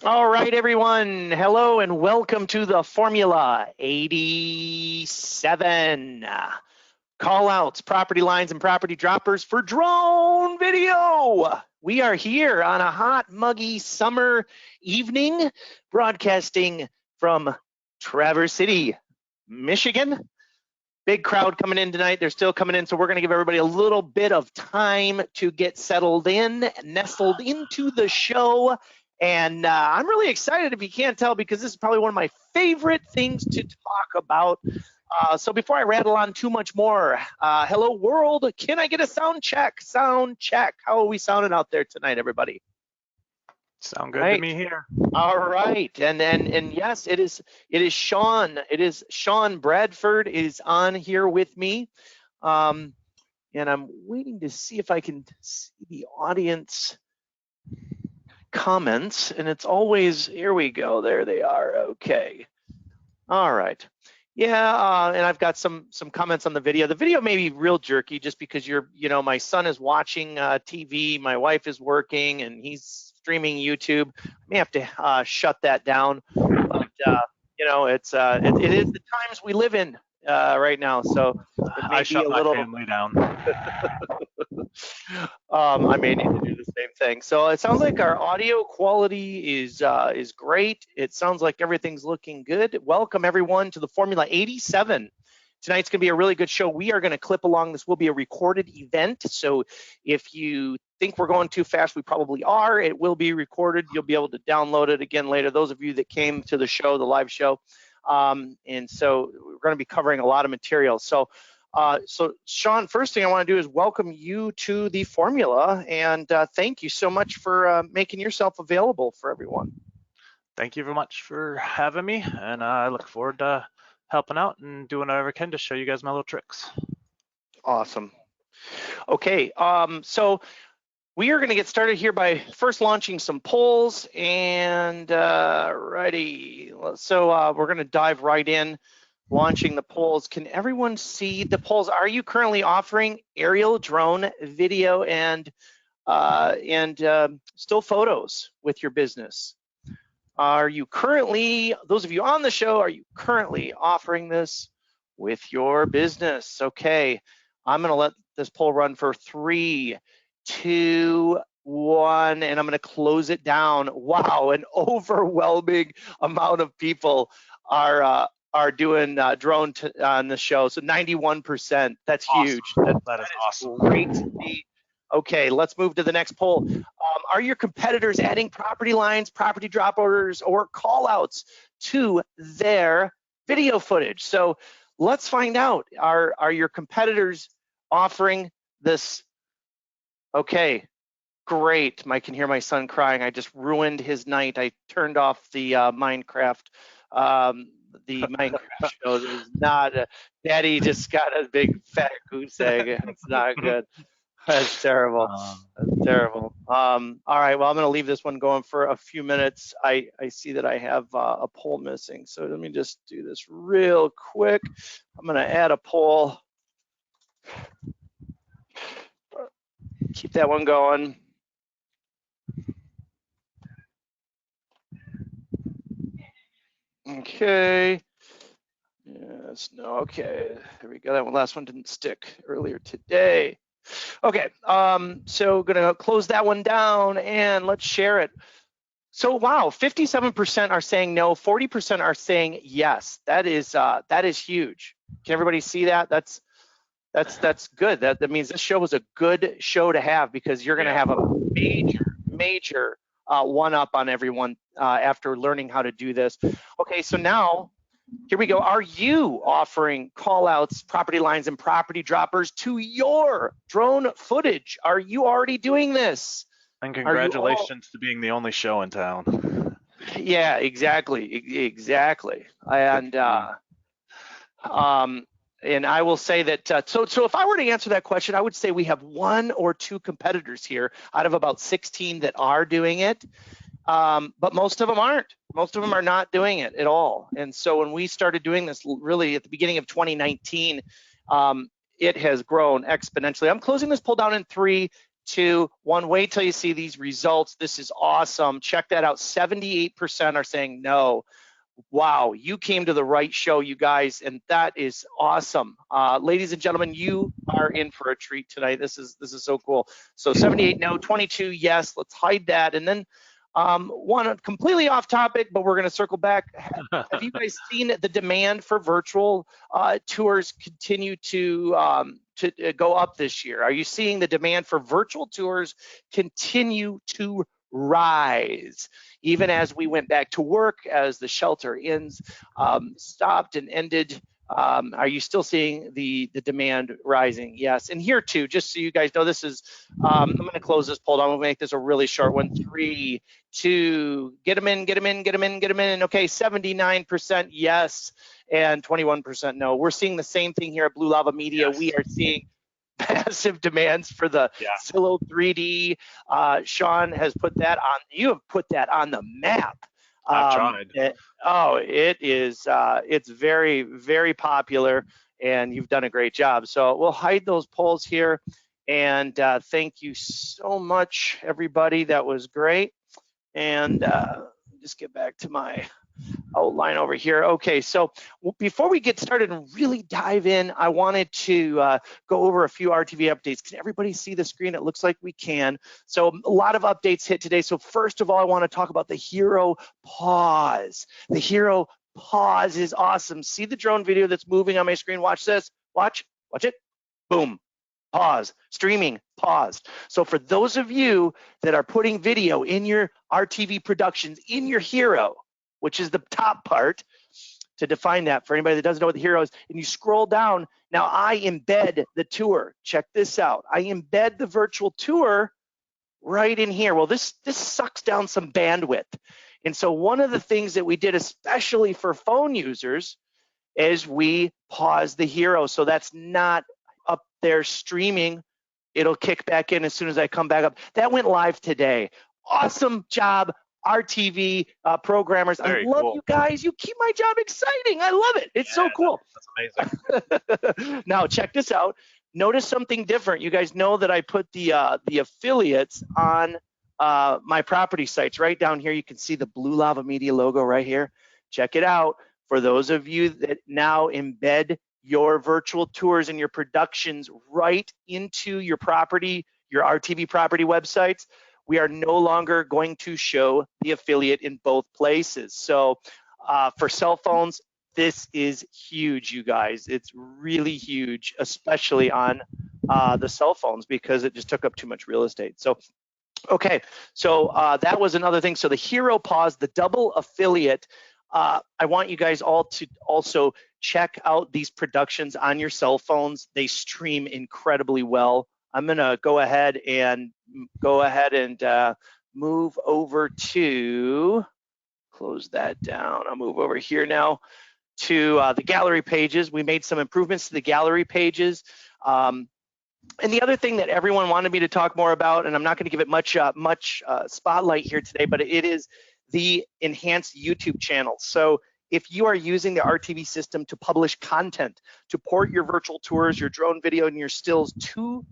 All right, everyone. Hello and welcome to the Formula 87. Call outs, property lines, and property droppers for drone video. We are here on a hot, muggy summer evening, broadcasting from Traverse City, Michigan. Big crowd coming in tonight. They're still coming in, so we're going to give everybody a little bit of time to get settled in, nestled into the show. And I'm really excited, if you can't tell, because this is probably one of my favorite things to talk about. So before I rattle on too much more, hello world, can I get a sound check? Sound check. How are we sounding out there tonight, everybody? Sound good to me here. All right, and yes, it is Shawn. It is Shawn Bradford is on here with me, and I'm waiting to see if I can see the audience comments, and it's always, here we go, there they are. Okay, all right. Yeah, and I've got some comments on the video. The video may be real jerky just because my son is watching TV, my wife is working, and he's streaming YouTube. I may have to shut that down, but it is the times we live in right now. So I shut my family down. I may need to do the same thing. So it sounds like our audio quality is great. It sounds like everything's looking good. Welcome everyone to the Formula 87. Tonight's going to be a really good show. We are going to clip along. This will be a recorded event. So if you think we're going too fast, we probably are. It will be recorded. You'll be able to download it again later. Those of you that came to the show, the live show. And so we're going to be covering a lot of material. So Shawn, first thing I want to do is welcome you to the Formula, and thank you so much for making yourself available for everyone. Thank you very much for having me, and I look forward to helping out and doing whatever I can to show you guys my little tricks. Awesome. Okay, so we are going to get started here by first launching some polls, and righty. So we're going to dive right in. Launching the polls. Can everyone see the polls? Are you currently offering aerial drone video and still photos with your business? Are you currently, those of you on the show, are you currently offering this with your business? Okay, I'm going to let this poll run for 3, 2, 1, and I'm going to close it down. Wow, an overwhelming amount of people are doing drone on the show. So 91%, that's awesome. Huge. That is awesome. Great to see. Okay, let's move to the next poll. Are your competitors adding property lines, property drop orders, or call outs to their video footage? So let's find out, are your competitors offering this? Okay, great. I can hear my son crying. I just ruined his night. I turned off the Minecraft the Minecraft show. Is not Daddy just got a big fat goose egg. It's not good. That's terrible. That's terrible. All right, well, I'm going to leave this one going for a few minutes. I see that I have a poll missing, so let me just do this real quick. I'm going to add a poll. Keep that one going. Okay. Yes, no, okay. There we go. That one, last one didn't stick earlier today. Okay, so gonna close that one down and let's share it. So wow, 57% are saying no, 40% are saying yes. That is huge. Can everybody see that? That's good. That means this show was a good show to have, because you're gonna have a major one up on everyone after learning how to do this. Okay, so now here we go. Are you offering call outs, property lines, and property droppers to your drone footage? Are you already doing this? And congratulations to being the only show in town. Yeah, exactly. And I will say that, so if I were to answer that question, I would say we have 1 or 2 competitors here out of about 16 that are doing it. But most of them aren't. Most of them are not doing it at all. And so when we started doing this really at the beginning of 2019, it has grown exponentially. I'm closing this poll down in 3, 2, 1. Wait till you see these results. This is awesome. Check that out. 78% are saying no. Wow, you came to the right show, you guys, and that is awesome. Ladies and gentlemen, you are in for a treat tonight. This is so cool. So 78 no, 22 yes. Let's hide that, and then one completely off topic, but we're going to circle back. Have you guys seen the demand for virtual tours continue to go up this year? Are you seeing the demand for virtual tours continue to rise, even as we went back to work, as the shelter-ins stopped and ended? Are you still seeing the demand rising? Yes. And here too, just so you guys know, this is, I'm going to close this poll. I'm going to make this a really short one. 3, 2, get them in, get them in, get them in, get them in. Okay, 79% yes and 21% no. We're seeing the same thing here at BlueLaVaMedia. Yes. We are seeing massive demands for the Zillow 3D. Shawn has put that on. You have put that on the map. I've tried. It is. It's very, very popular, and you've done a great job. So we'll hide those polls here, and thank you so much, everybody. That was great. And just get back to my outline over here. Okay, so before we get started and really dive in, I wanted to go over a few RTV updates. Can everybody see the screen? It looks like we can. So a lot of updates hit today. So first of all, I want to talk about the Hero Pause. The Hero Pause is awesome. See the drone video that's moving on my screen? Watch this. Watch it. Boom. Pause. Streaming paused. So for those of you that are putting video in your RTV productions in your Hero, which is the top part, to define that for anybody that doesn't know what the Hero is, and you scroll down, now I embed the tour. Check this out. I embed the virtual tour right in here. Well, this sucks down some bandwidth. And so one of the things that we did, especially for phone users, is we pause the Hero. So that's not up there streaming. It'll kick back in as soon as I come back up. That went live today. Awesome job, RTV programmers. Very I love cool. You guys. You keep my job exciting. I love it. It's so cool. That's amazing. Now check this out. Notice something different. You guys know that I put the affiliates on my property sites. Right down here, you can see the BlueLaVaMedia logo right here. Check it out. For those of you that now embed your virtual tours and your productions right into your property, your RTV property websites, we are no longer going to show the affiliate in both places. So for cell phones, this is huge, you guys. It's really huge, especially on the cell phones, because it just took up too much real estate. So, okay, so that was another thing. So the Hero Pause, the double affiliate, I want you guys all to also check out these productions on your cell phones. They stream incredibly well. I'm gonna go ahead and move over to, close that down. I'll move over here now to the gallery pages. We made some improvements to the gallery pages. And the other thing that everyone wanted me to talk more about, and I'm not going to give it much spotlight here today, but it is the enhanced YouTube channel. So if you are using the RTV system to publish content, to port your virtual tours, your drone video, and your stills to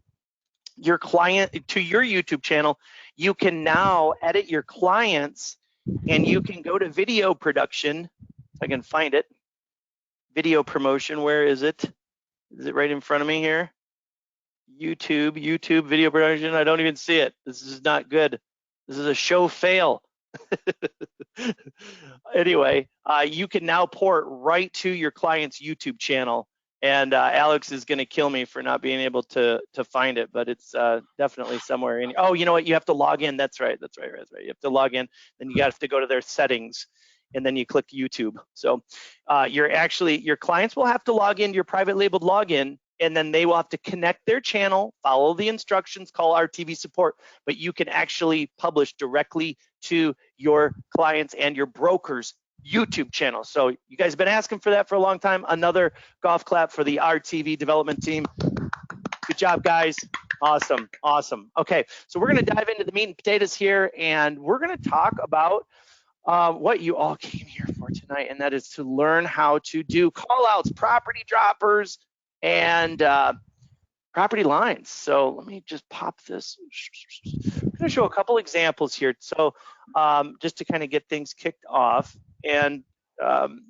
your client, to your YouTube channel, you can now edit your clients, and you can go to video production. If I can find it. Video promotion, where is it? Is it right in front of me here? YouTube video production. I don't even see it. This is not good. This is a show fail. Anyway, you can now port right to your client's YouTube channel, and Alex is going to kill me for not being able to find it, but it's definitely somewhere in. Oh, you know what? You have to log in. That's right. You have to log in. Then you have to go to their settings, and then you click YouTube. So your clients will have to log into your private labeled login, and then they will have to connect their channel, follow the instructions, call RTV support, but you can actually publish directly to your clients and your brokers' YouTube channel. So you guys have been asking for that for a long time. Another golf clap for the RTV development team. Good job, guys. Awesome. Okay, so we're gonna dive into the meat and potatoes here, and we're gonna talk about what you all came here for tonight, and that is to learn how to do call outs, property droppers, and property lines. So let me just pop this. I'm going to show a couple examples here. So just to kind of get things kicked off. And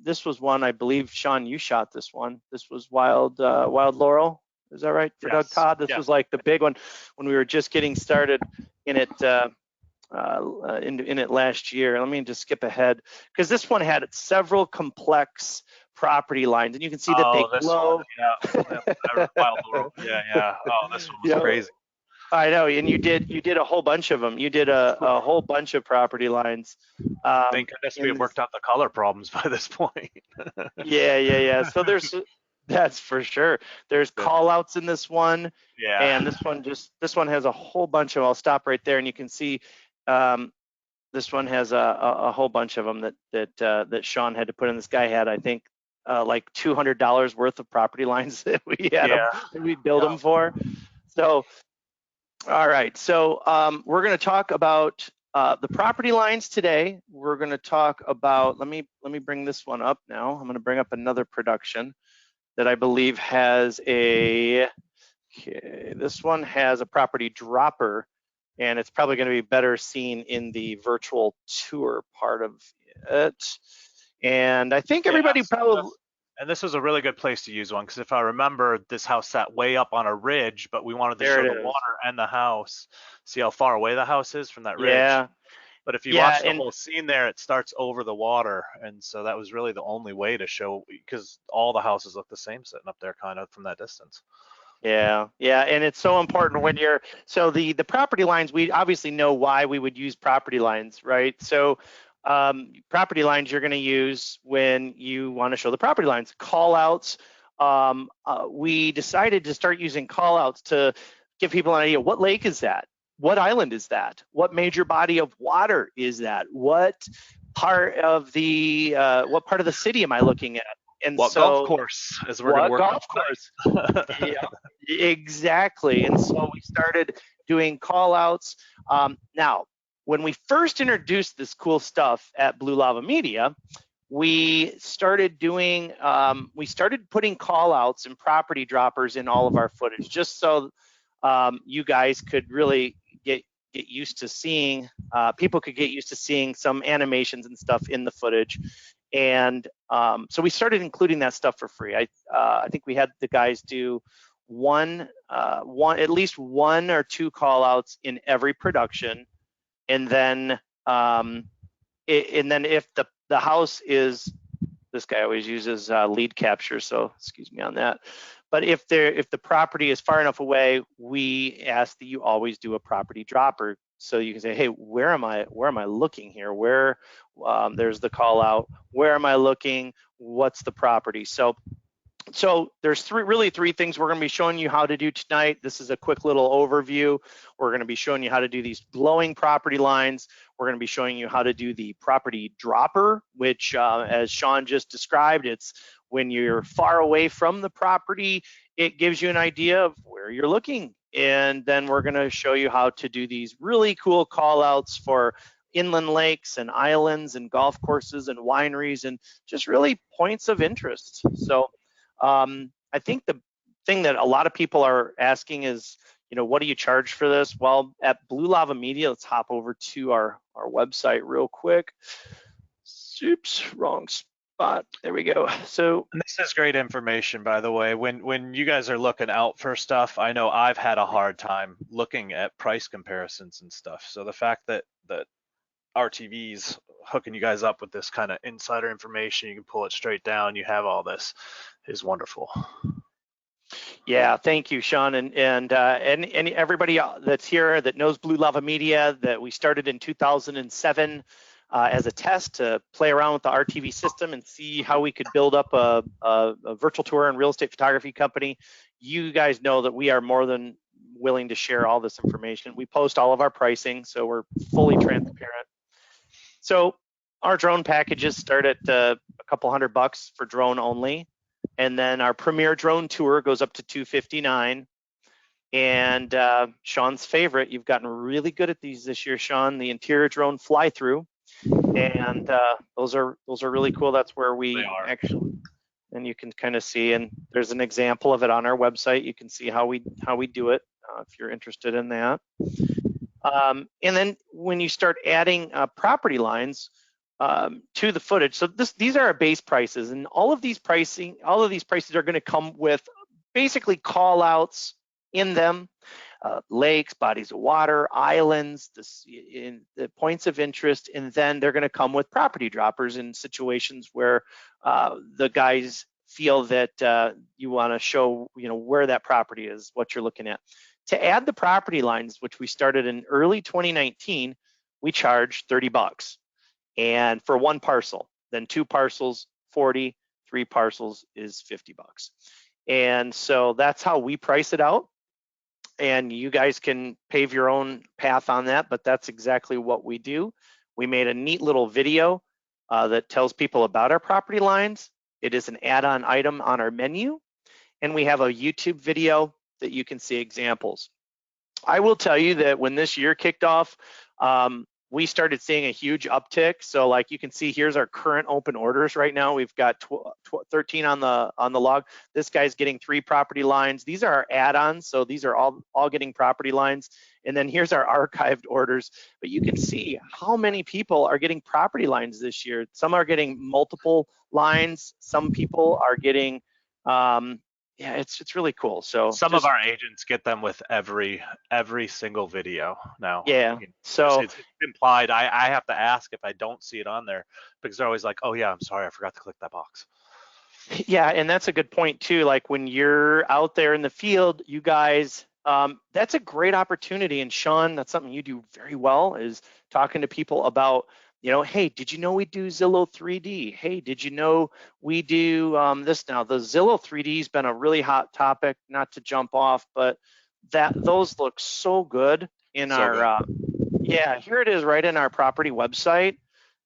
this was one, I believe, Shawn, you shot this one. This was Wild Laurel. Is that right for Doug Yes. Todd? This Yeah. was like the big one when we were just getting started in it. In it last year. Let me just skip ahead because this one had several complex property lines, and you can see that they this glow. one, yeah, Wild Laurel. Yeah. Oh, this one was Yeah. crazy. I know, and you did a whole bunch of them. You did a whole bunch of property lines. Thank goodness we had worked out the color problems by this point. Yeah. So that's for sure. There's call outs in this one. Yeah. And this one has a whole bunch of. I'll stop right there, and you can see this one has a whole bunch of them that Shawn had to put in. This guy had, I think, like $200 worth of property lines that we had we built them for. So, all right. So we're going to talk about the property lines today. We're going to talk about. Let me bring this one up now. I'm going to bring up another production that I believe has a. Okay, this one has a property dropper, and it's probably going to be better seen in the virtual tour part of it. And I think everybody probably. And this was a really good place to use one because if I remember, this house sat way up on a ridge, but we wanted to show the water and the house. See how far away the house is from that ridge? Yeah. But if you watch the whole scene there, it starts over the water. And so that was really the only way to show, because all the houses look the same sitting up there kind of from that distance. Yeah, and it's so important when so the property lines, we obviously know why we would use property lines, right? So property lines you're going to use when you want to show the property lines. Call outs, we decided to start using call outs to give people an idea. What lake is that? What island is that? What major body of water is that? What part of the city am I looking at? And what golf course is we're going to work on? Golf course? Yeah, exactly. And so we started doing call outs. Now, when we first introduced this cool stuff at BlueLaVaMedia, we started putting call outs and property droppers in all of our footage, just so you guys could really get used to seeing, people could get used to seeing some animations and stuff in the footage. And so we started including that stuff for free. I think we had the guys do at least one or two call outs in every production. And then if the house is, this guy always uses lead capture, so excuse me on that. But if the property is far enough away, we ask that you always do a property dropper. So you can say, hey, where am I looking here? Where there's the call out. Where am I looking? What's the property? So there's three things we're going to be showing you how to do tonight. This is a quick little overview. We're going to be showing you how to do these glowing property lines. We're going to be showing you how to do the property dropper, which as Shawn just described, it's when you're far away from the property, it gives you an idea of where you're looking. And then we're going to show you how to do these really cool call outs for inland lakes and islands and golf courses and wineries and just really points of interest. So I think the thing that a lot of people are asking is, what do you charge for this? Well, at BlueLaVaMedia, let's hop over to our website real quick. Oops, wrong spot. There we go. So and this is great information, by the way. When you guys are looking out for stuff, I know I've had a hard time looking at price comparisons and stuff. So the fact that RTV's hooking you guys up with this kind of insider information, you can pull it straight down, you have all this, is wonderful. Yeah, thank you, Shawn, and everybody that's here that knows BlueLaVaMedia, that we started in 2007 as a test to play around with the RTV system and see how we could build up a virtual tour and real estate photography company. You guys know that we are more than willing to share all this information. We post all of our pricing, so we're fully transparent. So our drone packages start at a couple $100 for drone only. And then our premier drone tour goes up to $259. And Shawn's favorite, you've gotten really good at these this year, Shawn, the interior drone fly through. And those are really cool. That's where we actually, and you can kind of see, and there's an example of it on our website. You can see how we do it if you're interested in that. And then when you start adding property lines to the footage, so these are our base prices, and all of these prices are going to come with basically call outs in them. Lakes, bodies of water, islands, the points of interest, and then they're going to come with property droppers in situations where the guys feel that you want to show, where that property is, what you're looking at. To add the property lines, which we started in early 2019, we charge $30, and for one parcel. Then 2 parcels, 40, 3 parcels is $50. And so that's how we price it out. And you guys can pave your own path on that, but that's exactly what we do. We made a neat little video that tells people about our property lines. It is an add-on item on our menu, and we have a YouTube video that you can see examples. I will tell you that when this year kicked off, we started seeing a huge uptick. So like you can see, here's our current open orders right now. We've got 13 on the log. This guy's getting 3 property lines. These are our add-ons, so these are all getting property lines. And then here's our archived orders. But you can see how many people are getting property lines this year. Some are getting multiple lines. Some people are getting yeah, it's really cool. So some of our agents get them with every single video now. Yeah. So it's implied. I have to ask if I don't see it on there, because they're always like, oh yeah, I'm sorry, I forgot to click that box. Yeah, and that's a good point too. Like when you're out there in the field, you guys, that's a great opportunity. And Shawn, that's something you do very well, is talking to people about, hey, did you know we do Zillow 3D? Hey, did you know we do this now? The Zillow 3D has been a really hot topic, not to jump off, but those look so good in yeah, here it is right in our property website.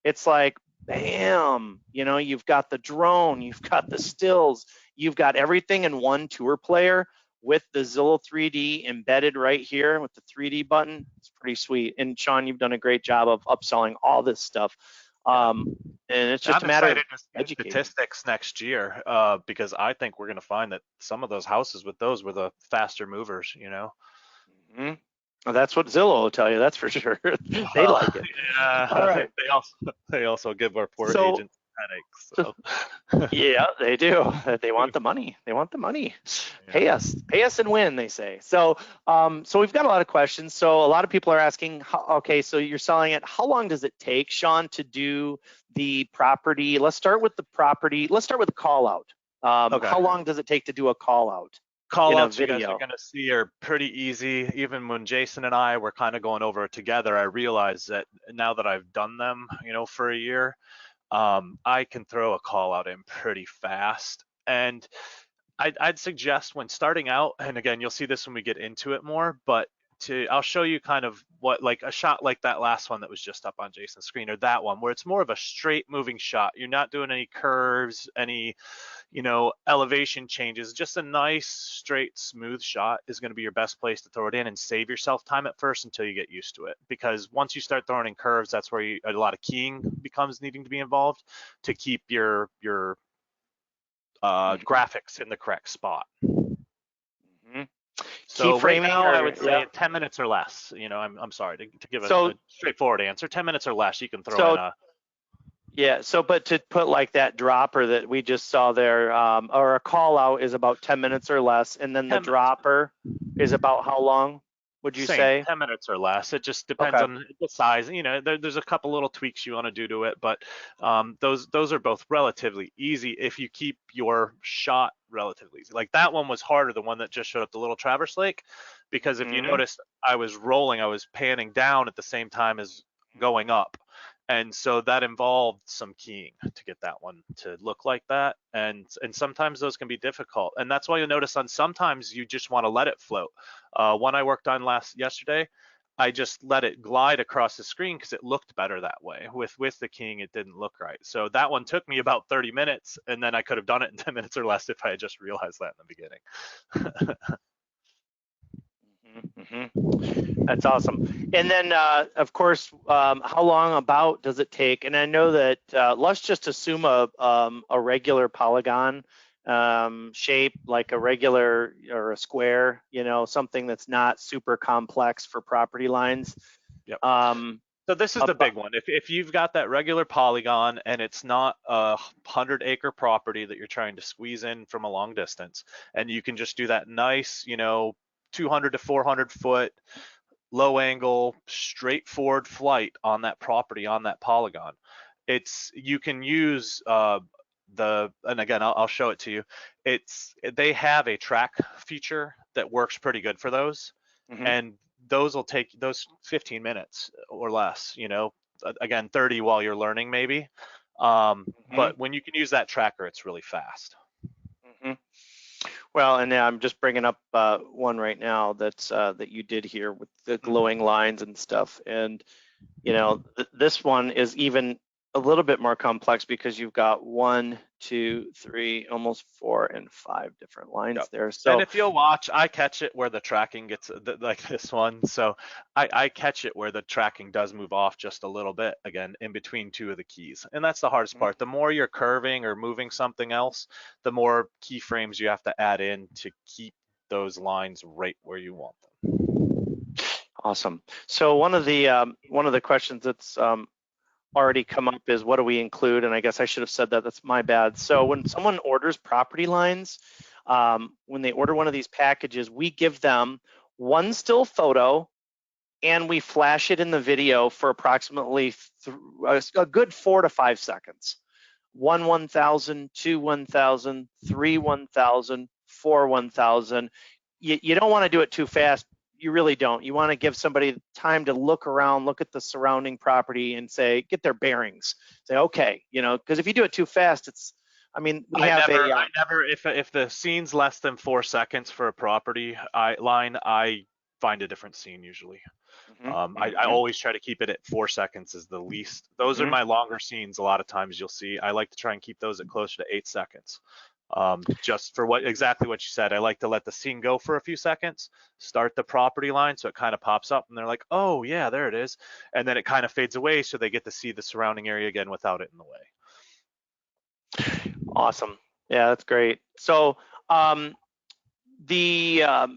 It's like, bam, you've got the drone, you've got the stills, you've got everything in one tour player with the Zillow 3D embedded right here with the 3D button. It's pretty sweet. And Shawn, you've done a great job of upselling all this stuff. And it's just a matter of educating. Statistics next year, because I think we're going to find that some of those houses with those were the faster movers, Mm-hmm. Well, that's what Zillow will tell you, that's for sure. They like it. Yeah. All right. They also give our poor agents headaches. So. Yeah, they do. They want the money. They want the money. Yeah. Pay us and win, they say. So, so we've got a lot of questions. So a lot of people are asking, okay, so you're selling it. How long does it take, Shawn, to do the property? Let's start with the property. Let's start with the call out. Okay. How long does it take to do a call out? Call outs you guys are going to see are pretty easy. Even when Jason and I were kind of going over it together, I realized that now that I've done them, for a year, I can throw a call out in pretty fast. And I'd suggest when starting out, and again, you'll see this when we get into it more, but I'll show you kind of what, like a shot like that last one that was just up on Jason's screen, or that one where it's more of a straight moving shot. You're not doing any curves, any elevation changes. Just a nice straight smooth shot is going to be your best place to throw it in, and save yourself time at first until you get used to it, because once you start throwing in curves, that's where a lot of keying becomes needing to be involved to keep your graphics in the correct spot. Mm-hmm. So right now, I would say 10 minutes or less. I'm sorry to give a straightforward answer. 10 minutes or less, you can throw in a. Yeah. So, but to put like that dropper that we just saw there, or a call out is about 10 minutes or less, and then the dropper is about how long? Would you say 10 minutes or less? It just depends on the size. There's a couple little tweaks you want to do to it, but those are both relatively easy if you keep your shot relatively easy. Like that one was harder, the one that just showed up the Little Traverse Lake, because if you noticed, I was panning down at the same time as going up. And so that involved some keying to get that one to look like that. And sometimes those can be difficult. And that's why you'll notice on sometimes you just want to let it float. One I worked on yesterday, I just let it glide across the screen because it looked better that way. With the keying, it didn't look right. So that one took me about 30 minutes, and then I could have done it in 10 minutes or less if I had just realized that in the beginning. That's awesome. And then, of course, how long about does it take? And I know that let's just assume a regular polygon shape, like a regular or a square, you know, something that's not super complex for property lines. Yep. Um, So this is the big one. If you've got that regular polygon and it's not a 100-acre property that you're trying to squeeze in from a long distance, and you can just do that nice, you know, 200 to 400 foot low angle, straightforward flight on that property, on that polygon. You can use and again, I'll show it to you. They have a track feature that works pretty good for those, and those will take those 15 minutes or less, you know, again, 30 while you're learning maybe. But when you can use that tracker, it's really fast. Well, and I'm just bringing up one right now that's that you did here with the glowing lines and stuff. And, you know, this one is even a little bit more complex because you've got 1, 2, 3, almost 4 and 5 different lines there. So, and if you'll watch, I catch it where the tracking gets like this one. So I catch it where the tracking does move off just a little bit, again, in between two of the keys. And that's the hardest part. The more you're curving or moving something else, the more keyframes you have to add in to keep those lines right where you want them. Awesome. So one of the questions that's already come up is what do we include? And I guess I should have said that. That's my bad. So when someone orders property lines, when they order one of these packages, we give them one still photo and we flash it in the video for approximately a good 4 to 5 seconds. 1,000, 2 1,000, 3 1,000, 4 1,000. You don't want to do it too fast. You really don't. You want to give somebody time to look around, look at the surrounding property and say, get their bearings. Say, okay, you know, because if you do it too fast, I never, if the scene's less than 4 seconds for a property line, I find a different scene usually. I always try to keep it at 4 seconds is the least. Those are my longer scenes. A lot of times you'll see, I like to try and keep those at closer to 8 seconds. Just for exactly what you said. I like to let the scene go for a few seconds, start the property line so it kind of pops up and they're like, oh yeah, there it is. And then it kind of fades away so they get to see the surrounding area again without it in the way. Awesome. Yeah, that's great. So the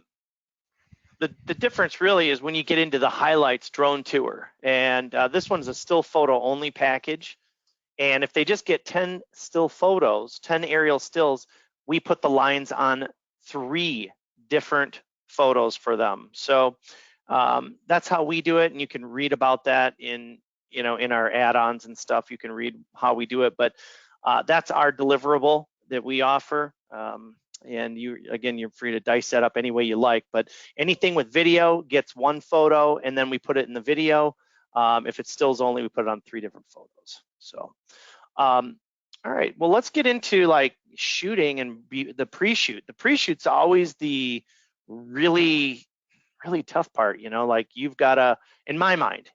difference really is when you get into the highlights drone tour, and this one's a still photo only package. And if they just get 10 still photos, 10 aerial stills, we put the lines on 3 different photos for them. So that's how we do it, and you can read about that in our add-ons and stuff. You can read how we do it, but that's our deliverable that we offer. And you're free to dice that up any way you like, but anything with video gets 1 photo, and then we put it in the video. If it's stills only, we put it on 3 different photos. So, all right, well, let's get into like shooting and the pre-shoot. The pre-shoot's always the really tough part, you know, like you've got to, in my mind.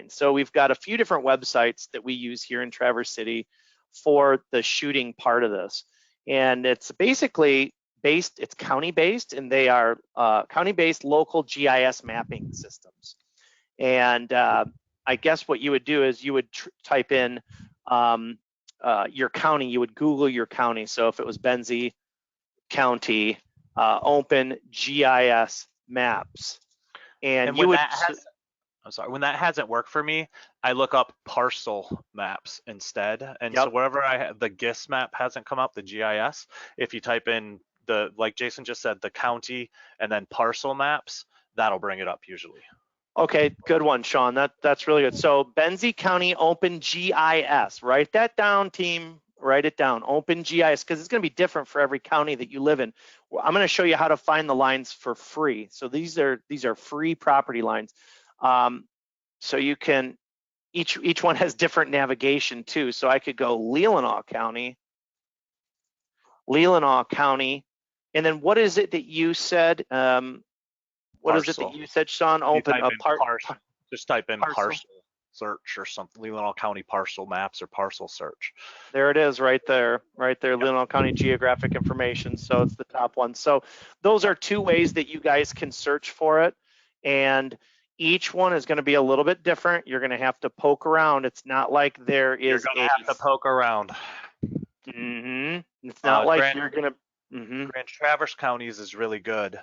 So we've got a few different websites that we use here in Traverse City for the shooting part of this. And it's basically it's county-based, and they are county-based local GIS mapping systems. And I guess what you would do is you would type in your county. You would Google your county. So if it was Benzie County, open GIS maps, and you would. I'm sorry, when that hasn't worked for me, I look up parcel maps instead. And so wherever the GIS map hasn't come up, the GIS, if you type in like Jason just said, the county and then parcel maps, that'll bring it up usually. Okay, good one, Shawn. That's really good. So Benzie County Open GIS. Write that down, team. Write it down. Open GIS, because it's going to be different for every county that you live in. I'm going to show you how to find the lines for free. So these are free property lines. So you can each one has different navigation too. So I could go Leelanau County, and then what is it that you said? What is it that you said, Shawn? Open a parcel. Just type in parcel search or something. Leelanau County parcel maps or parcel search. There it is, right there. Leelanau County geographic information. So it's the top one. So those are 2 ways that you guys can search for it. and each one is going to be a little bit different. You're going to have to poke around. It's not like there You're is gonna have to poke around. It's not like Grand, you're going to. Grand Traverse counties is really good.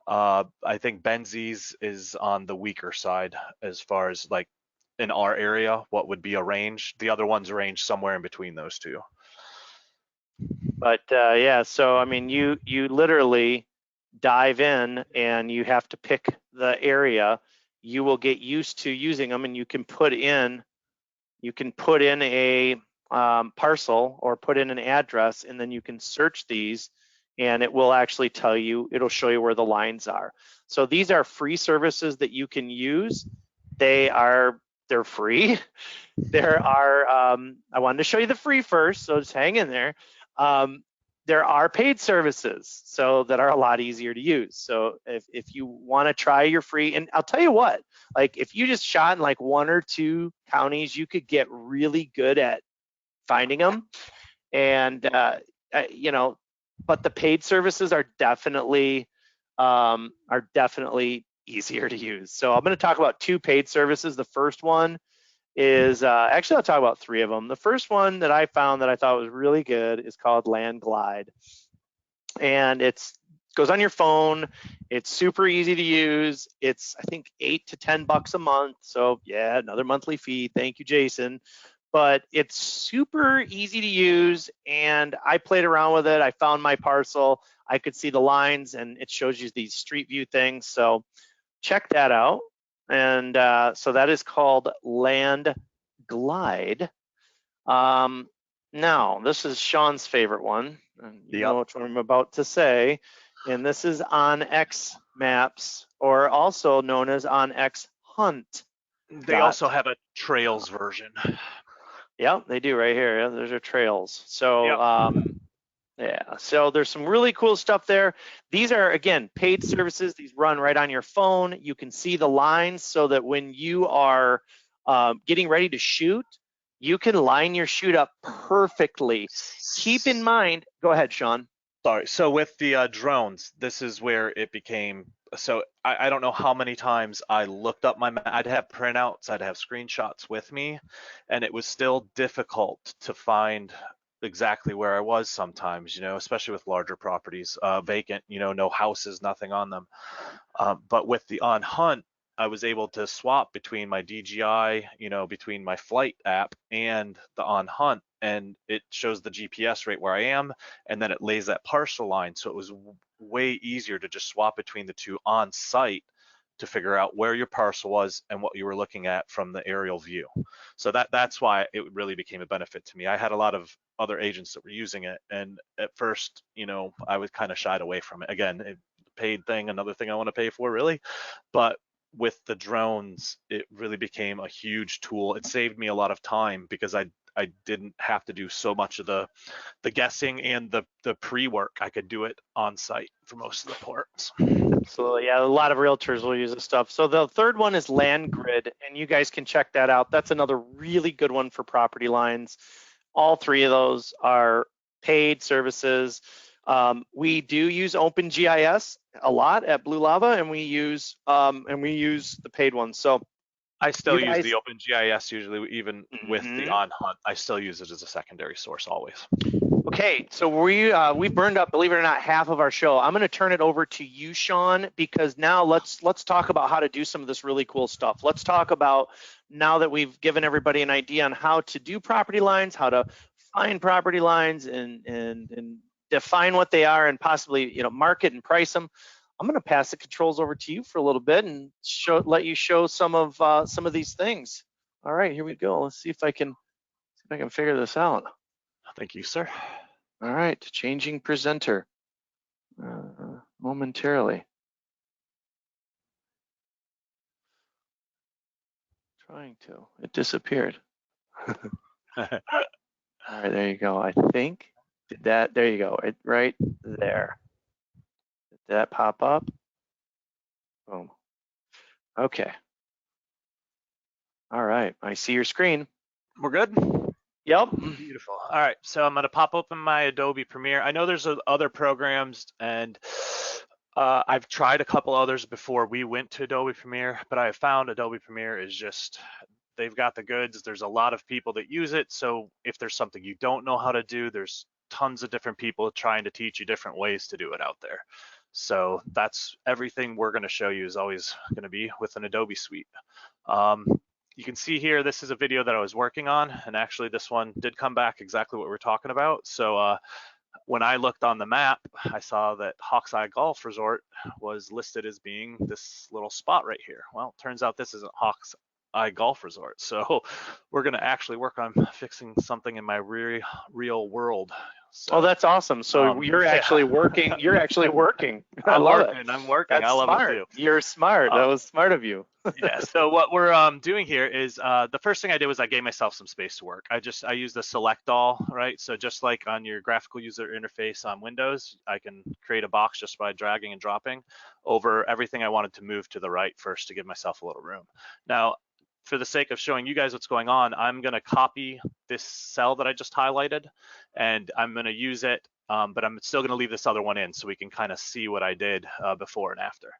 I think Benzies is on the weaker side as far as like in our area, what would be a range. The other ones range somewhere in between those two. But yeah, so I mean, you literally dive in and you have to pick the area. You will get used to using them, and you can put in a parcel or put in an address, and then you can search these, and it will actually tell you. It'll show you where the lines are. So these are free services that you can use. They're free. There are, I wanted to show you the free first, so just hang in there. There are paid services, so that are a lot easier to use. So if you want to try your free, and I'll tell you what, like if you just shot in like 1 or 2 counties, you could get really good at finding them. And you know, but the paid services are definitely easier to use. So I'm going to talk about 2 paid services. The first one is actually, I'll talk about 3 of them. The first one that I found that I thought was really good is called Land Glide, and it goes on your phone. It's super easy to use. It's, I think, $8 to $10 a month. So yeah, another monthly fee. Thank you, Jason. But it's super easy to use, and I played around with it. I found my parcel. I could see the lines, and it shows you these street view things. So check that out. And so that is called Land Glide. Now, this is Shawn's favorite one. And you know which one I'm about to say. And this is OnX Maps, or also known as OnX Hunt. They also have a trails version. Yep, they do right here. Yeah, those are trails. So yeah, so there's some really cool stuff there. These are, again, paid services. These run right on your phone. You can see the lines so that when you are getting ready to shoot, you can line your shoot up perfectly. Keep in mind, go ahead, Shawn. Sorry, so with the drones, this is where it became, so I don't know how many times I looked up my, I'd have printouts, I'd have screenshots with me, and it was still difficult to find exactly where I was sometimes, you know, especially with larger properties, vacant, you know, no houses, nothing on them. But with the On Hunt, I was able to swap between my DJI, you know, between my flight app and the On Hunt, and it shows the GPS right where I am, and then it lays that parcel line. So it was way easier to just swap between the two on site to figure out where your parcel was and what you were looking at from the aerial view. So that's why it really became a benefit to me. I had a lot of other agents that were using it, and at first, you know, I was kind of shied away from it. Again, paid thing, another thing I want to pay for, really. But with the drones, it really became a huge tool. It saved me a lot of time because I didn't have to do so much of the guessing and the pre-work. I could do it on site for most of the ports. Absolutely, yeah, a lot of realtors will use this stuff. So the third one is Land Grid, and you guys can check that out. That's another really good one for property lines. All 3 of those are paid services. We do use OpenGIS a lot at BlueLava, and we use the paid ones. So I still use the OpenGIS usually, even with the On Hunt. I still use it as a secondary source always. Okay, so we burned up, believe it or not, half of our show. I'm going to turn it over to you, Shawn, because now let's talk about how to do some of this really cool stuff. Let's talk about, now that we've given everybody an idea on how to do property lines, how to find property lines, and define what they are, and possibly, you know, market and price them. I'm going to pass the controls over to you for a little bit and let you show some of these things. All right, here we go. Let's see if I can figure this out. Thank you, sir. All right, changing presenter momentarily. Trying to. It disappeared. All right, there you go. I think there you go. Right there. Did that pop up? Boom. Okay. All right, I see your screen. We're good? Yep. Beautiful. All right, so I'm going to pop open my Adobe Premiere. I know there's other programs, and I've tried a couple others before we went to Adobe Premiere, but I have found Adobe Premiere is just, they've got the goods. There's a lot of people that use it. So if there's something you don't know how to do, there's tons of different people trying to teach you different ways to do it out there. So that's everything we're going to show you is always going to be with an Adobe suite. You can see here, this is a video that I was working on, and actually this one did come back exactly what we're talking about. So when I looked on the map, I saw that Hawkeye Golf Resort was listed as being this little spot right here. Well, turns out this isn't Hawkeye Golf Resort. So we're going to actually work on fixing something in my real world. So, Oh, that's awesome. So you're actually working. You're actually working. I love it. I'm working. That's I love smart. it too. You're smart. That was smart of you. Yeah. So what we're doing here is the first thing I did was I gave myself some space to work. I used the select all, right? So just like on your graphical user interface on Windows, I can create a box just by dragging and dropping over everything I wanted to move to the right first to give myself a little room. Now, for the sake of showing you guys what's going on, I'm going to copy this cell that I just highlighted, and I'm going to use it, but I'm still going to leave this other one in so we can kind of see what I did before and after.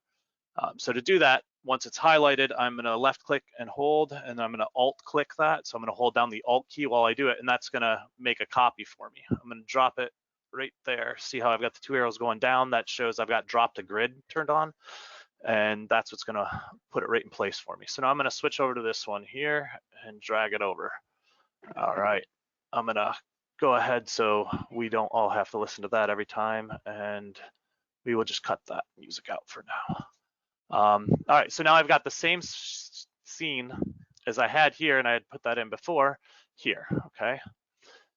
So to do that, once it's highlighted, I'm going to left click and hold, and I'm going to alt click that. So I'm going to hold down the alt key while I do it, and that's going to make a copy for me. I'm going to drop it right there. See how I've got the two arrows going down? That shows I've got drop to grid turned on, and that's what's going to put it right in place for me. So now I'm going to switch over to this one here and drag it over. All right, I'm going to go ahead so we don't all have to listen to that every time, and we will just cut that music out for now. All right, so now I've got the same scene as I had here, and I had put that in before here, okay?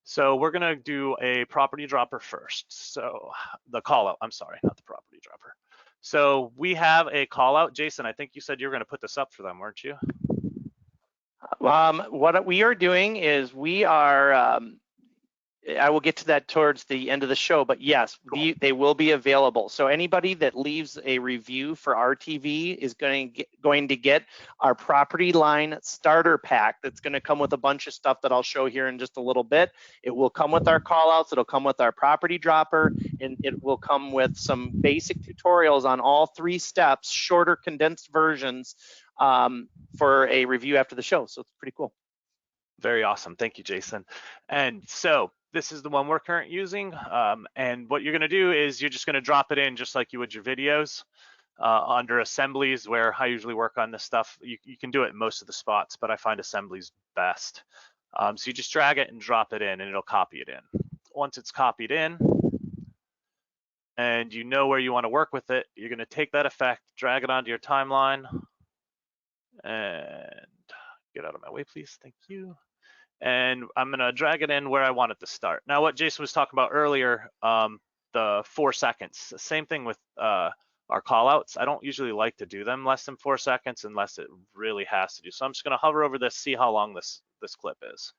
So we're gonna do a property dropper first. So the call out, I'm sorry, not the property dropper. So we have a call out. Jason, I think you said you were gonna put this up for them, weren't you? What we are doing is we are, I will get to that towards the end of the show, but yes, Cool. they will be available. So anybody that leaves a review for RTV is going to get our property line starter pack. That's going to come with a bunch of stuff that I'll show here in just a little bit. It will come with our callouts. It'll come with our property dropper, and it will come with some basic tutorials on all 3 steps, shorter condensed versions for a review after the show. So it's pretty cool. Very awesome. Thank you, Jason. And so this is the one we're currently using. And what you're going to do is you're just going to drop it in just like you would your videos under assemblies, where I usually work on this stuff. You can do it in most of the spots, but I find assemblies best. So you just drag it and drop it in, and it'll copy it in. Once it's copied in, and you know where you want to work with it, you're going to take that effect, drag it onto your timeline, and get out of my way, please. Thank you. And I'm going to drag it in where I want it to start. Now, what Jason was talking about earlier, the 4 seconds, same thing with our callouts. I don't usually like to do them less than 4 seconds unless it really has to do. So I'm just going to hover over this, see how long this clip is.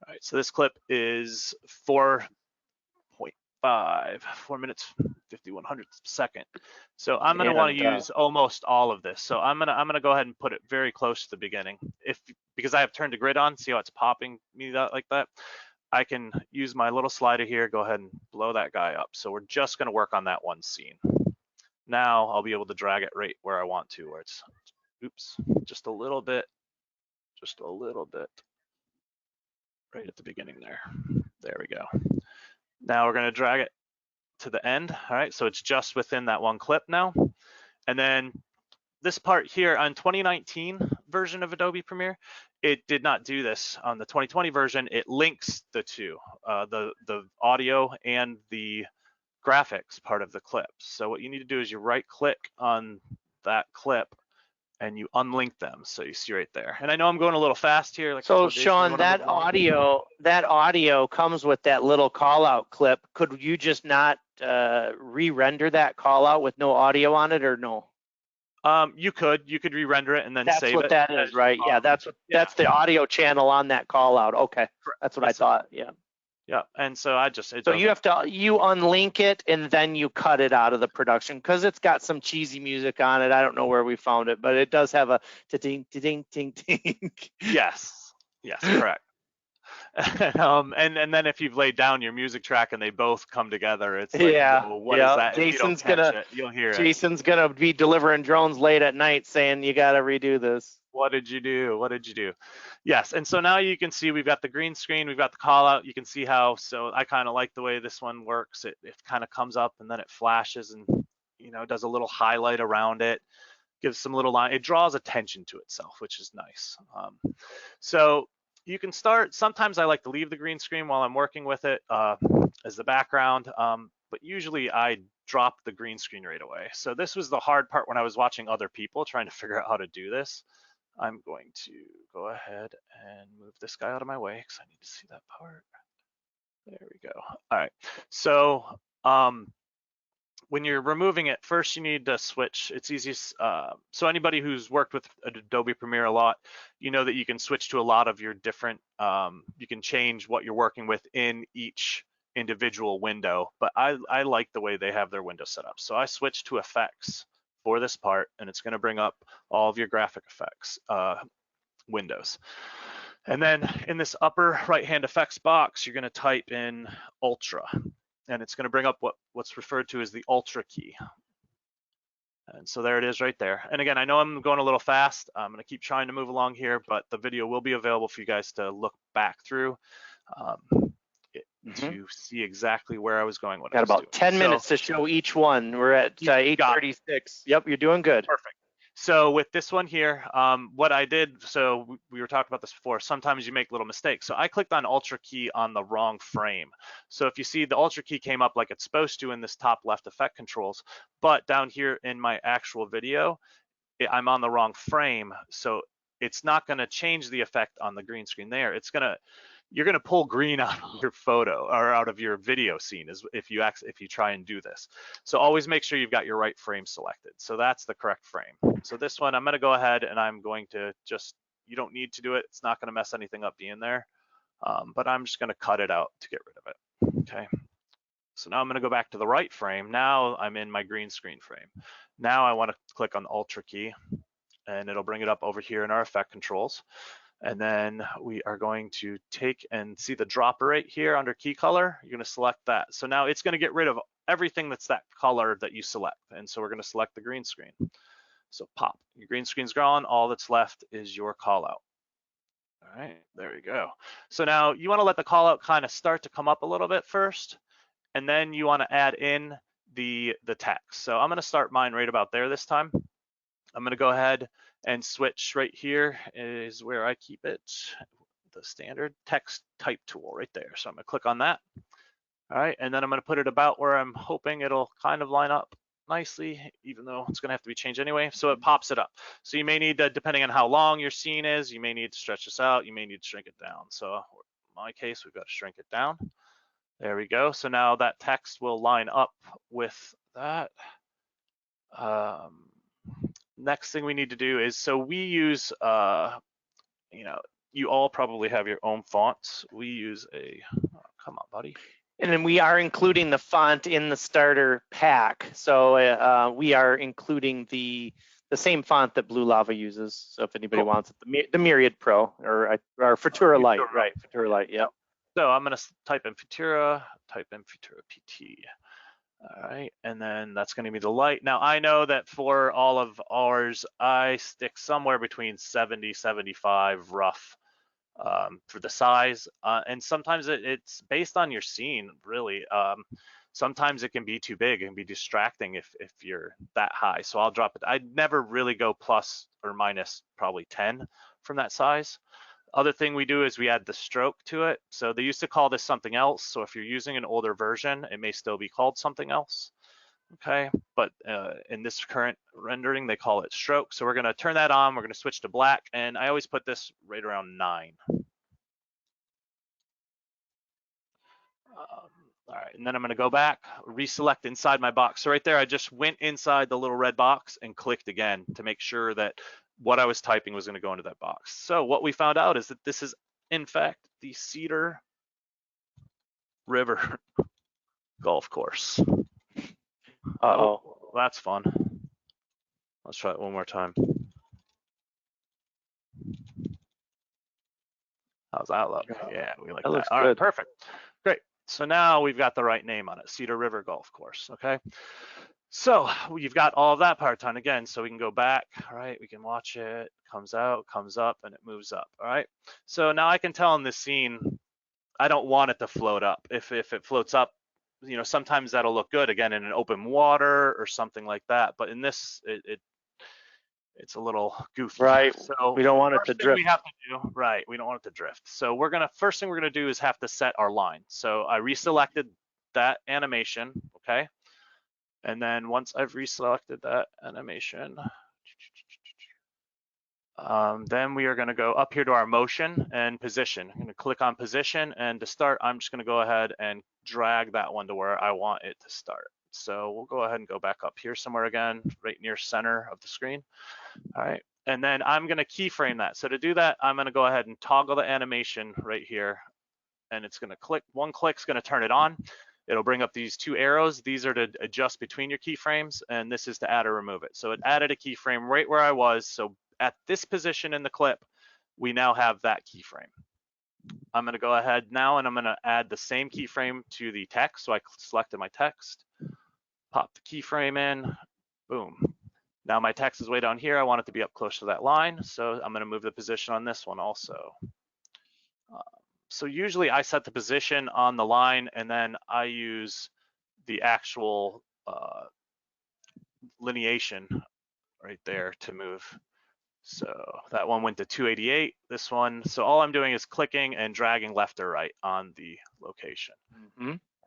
All right, so this clip is 4 minutes 51 hundredths a second. So I'm going to want to use almost all of this. So I'm going to go ahead and put it very close to the beginning. Because I have turned the grid on, see how it's popping me like that? I can use my little slider here, go ahead and blow that guy up. So we're just going to work on that one scene. Now I'll be able to drag it right where I want to, where it's, oops, just a little bit, right at the beginning there. There we go. Now we're going to drag it to the end. All right, so it's just within that one clip now. And then this part here on 2019 version of Adobe Premiere, it did not do this. On the 2020 version, it links the two, the audio and the graphics part of the clip. So what you need to do is you right click on that clip and you unlink them. So you see right there. And I know I'm going a little fast here. Like, so Shawn, that audio comes with that little call out clip. Could you just not re-render that call out with no audio on it, or no? You could re-render it and then save it. That's what that is, right? Yeah, that's the audio channel on that call out. Okay, that's what I thought. Yeah. Yeah, and so so you have to unlink it and then you cut it out of the production because it's got some cheesy music on it. I don't know where we found it, but it does have a ding ding ding ding. Yes, correct. And then if you've laid down your music track and they both come together, it's like, Yeah, whoa, what is yeah. that? If you don't catch it, you'll hear it. Jason's gonna be delivering drones late at night saying you gotta redo this. What did you do? What did you do? Yes, and so now you can see we've got the green screen, we've got the call out. You can see how, so I kind of like the way this one works. It kind of comes up and then it flashes and, you know, does a little highlight around it, gives some little line. It draws attention to itself, which is nice. So you can start, sometimes I like to leave the green screen while I'm working with it as the background, but usually I drop the green screen right away. So this was the hard part when I was watching other people trying to figure out how to do this. I'm going to go ahead and move this guy out of my way because I need to see that part. There we go. All right. So when you're removing it, first you need to switch. It's easiest. So anybody who's worked with Adobe Premiere a lot, you know that you can switch to a lot of your different, you can change what you're working with in each individual window, but I like the way they have their window set up. So I switched to effects for this part, and it's going to bring up all of your graphic effects windows. And then in this upper right-hand effects box, you're going to type in Ultra, and it's going to bring up what's referred to as the Ultra key. And so there it is right there. And again, I know I'm going a little fast. I'm going to keep trying to move along here, but the video will be available for you guys to look back through to see exactly where I was going. Got about 10 minutes to show each one. We're at 8:36. Yep, you're doing good. Perfect. So with this one here, what I did, so we were talking about this before, sometimes you make little mistakes. So I clicked on Ultra key on the wrong frame. So if you see the Ultra key came up like it's supposed to in this top left effect controls, but down here in my actual video, I'm on the wrong frame. So it's not gonna change the effect on the green screen there. You're gonna pull green out of your photo or out of your video scene if you try and do this. So always make sure you've got your right frame selected. So that's the correct frame. So this one, I'm gonna go ahead and I'm going to you don't need to do it. It's not gonna mess anything up being there, but I'm just gonna cut it out to get rid of it, okay? So now I'm gonna go back to the right frame. Now I'm in my green screen frame. Now I wanna click on the Ultra key and it'll bring it up over here in our effect controls. And then we are going to take and see the dropper right here under key color. You're going to select that. So now it's going to get rid of everything that's that color that you select. And so we're going to select the green screen. So pop, your green screen's gone. All that's left is your call out. All right, there we go. So now you want to let the call out kind of start to come up a little bit first, and then you want to add in the text. So I'm going to start mine right about there this time. I'm going to go ahead and switch right here is where I keep it, the standard text type tool right there. So I'm going to click on that. All right, and then I'm going to put it about where I'm hoping it'll kind of line up nicely, even though it's going to have to be changed anyway. So it pops it up. So you may need to, depending on how long your scene is, you may need to stretch this out. You may need to shrink it down. So in my case, we've got to shrink it down. There we go. So now that text will line up with that. Next thing we need to do is, so we use, you all probably have your own fonts. We use come on, buddy. And then we are including the font in the starter pack. So we are including the same font that BlueLava uses. So if anybody wants it, the Myriad Pro or Futura Lite, right? Futura Lite, yeah. So I'm gonna type in Futura PT. All right, and then that's going to be the light. Now I know that for all of ours, I stick somewhere between 70, 75 rough for the size. And sometimes it's based on your scene, really. Sometimes it can be too big and be distracting if you're that high. So I'll drop it. I'd never really go plus or minus probably 10 from that size. Other thing we do is we add the stroke to it. So they used to call this something else. So if you're using an older version, it may still be called something else. Okay, but in this current rendering, they call it stroke. So we're gonna turn that on. We're gonna switch to black. And I always put this right around 9. All right, and then I'm gonna go back, reselect inside my box. So right there, I just went inside the little red box and clicked again to make sure that what I was typing was going to go into that box. So what we found out is that this is, in fact, the Cedar River golf course. Oh, that's fun. Let's try it one more time. How's that look? Yeah, we like That looks that. All good. right, perfect. Great. So now we've got the right name on it, Cedar River Golf Course, okay? So you've got all of that part done again, so we can go back, all right? We can watch it, comes out, comes up, and it moves up, all right? So now I can tell in this scene, I don't want it to float up. If it floats up, you know, sometimes that'll look good, again, in an open water or something like that, but in this, it's a little goofy. Right. So We don't want it first to thing drift. we have to do, right, we don't want it to drift. So first thing we're gonna do is have to set our line. So I reselected that animation, okay? And then once I've reselected that animation, then we are gonna go up here to our motion and position. I'm gonna click on position, and to start, I'm just gonna go ahead and drag that one to where I want it to start. So we'll go ahead and go back up here somewhere again, right near center of the screen. All right, and then I'm gonna keyframe that. So to do that, I'm gonna go ahead and toggle the animation right here, and it's gonna click, one click's gonna turn it on. It'll bring up these two arrows. These are to adjust between your keyframes, and this is to add or remove it. So it added a keyframe right where I was. So at this position in the clip, we now have that keyframe. I'm gonna go ahead now and I'm gonna add the same keyframe to the text. So I selected my text, pop the keyframe in, boom. Now my text is way down here. I want it to be up close to that line. So I'm gonna move the position on this one also. So usually I set the position on the line and then I use the actual lineation right there to move. So that one went to 288, this one. So all I'm doing is clicking and dragging left or right on the location.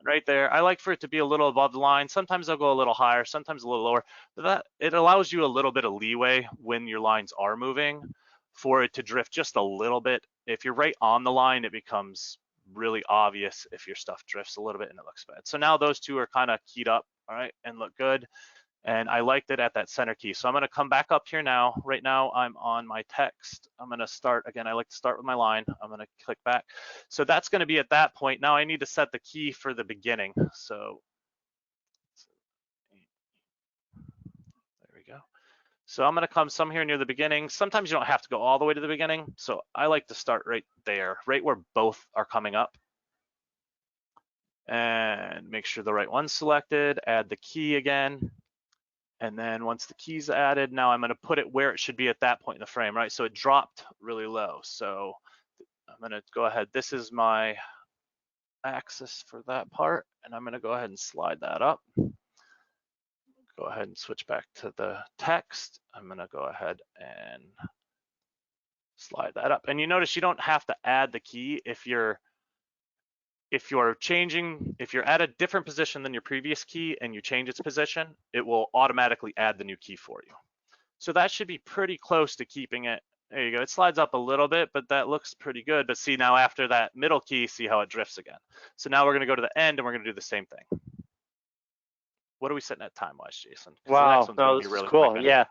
Right there, I like for it to be a little above the line. Sometimes I'll go a little higher, sometimes a little lower, but that it allows you a little bit of leeway when your lines are moving for it to drift just a little bit. If you're right on the line, it becomes really obvious if your stuff drifts a little bit and it looks bad. So now those two are kind of keyed up, all right, and look good. And I liked it at that center key. So I'm gonna come back up here now. Right now I'm on my text. I'm gonna start, again, I like to start with my line. I'm gonna click back. So that's gonna be at that point. Now I need to set the key for the beginning. So there we go. So I'm gonna come some here near the beginning. Sometimes you don't have to go all the way to the beginning. So I like to start right there, right where both are coming up. And make sure the right one's selected, add the key again. And then once the key's added, now I'm gonna put it where it should be at that point in the frame, right? So it dropped really low. So I'm gonna go ahead, this is my axis for that part, and I'm gonna go ahead and slide that up. Go ahead and switch back to the text. I'm gonna go ahead and slide that up. And you notice you don't have to add the key if you're at a different position than your previous key and you change its position, it will automatically add the new key for you. So that should be pretty close to keeping it. There you go. It slides up a little bit, but that looks pretty good. But see now after that middle key, see how it drifts again. So now we're gonna go to the end and we're gonna do the same thing. What are we setting at time-wise, Jason? Wow, no, this is cool. Anyway.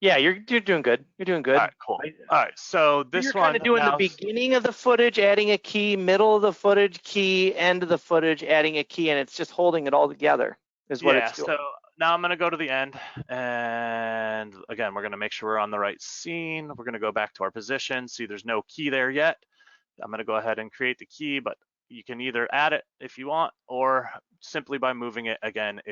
Yeah, you're doing good. You're doing good. All right, cool. All right, so this you're one kind of doing now, the beginning of the footage, adding a key, middle of the footage, key, end of the footage, adding a key, and it's just holding it all together is what it's doing. So now I'm gonna go to the end, and again, we're gonna make sure we're on the right scene. We're gonna go back to our position. See, there's no key there yet. I'm gonna go ahead and create the key, but you can either add it if you want, or simply by moving it again,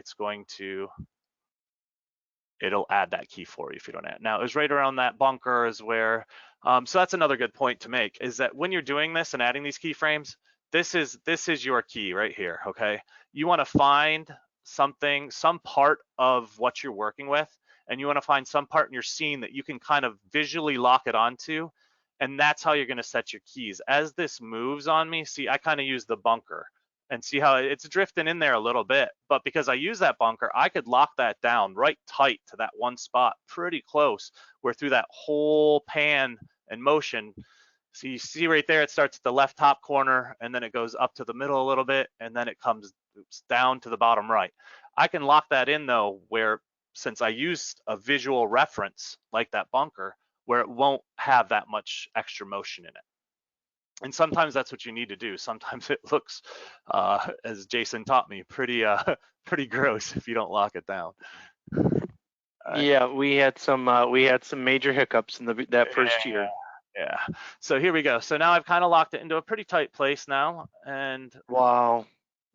it'll add that key for you if you don't add. Now, it was right around that bunker is where, so that's another good point to make, is that when you're doing this and adding these keyframes, this is your key right here, okay? You wanna find something, some part of what you're working with, and you wanna find some part in your scene that you can kind of visually lock it onto, and that's how you're gonna set your keys. As this moves on me, see, I kind of use the bunker, and see how it's drifting in there a little bit, but because I use that bunker, I could lock that down right tight to that one spot, pretty close, where through that whole pan and motion, so you see right there, it starts at the left top corner, and then it goes up to the middle a little bit, and then it comes down to the bottom right. I can lock that in though, where since I used a visual reference like that bunker, where it won't have that much extra motion in it. And sometimes that's what you need to do. Sometimes it looks, as Jason taught me, pretty gross if you don't lock it down. Yeah, we had some major hiccups in that first year. Yeah. So here we go. So now I've kind of locked it into a pretty tight place now, and Wow.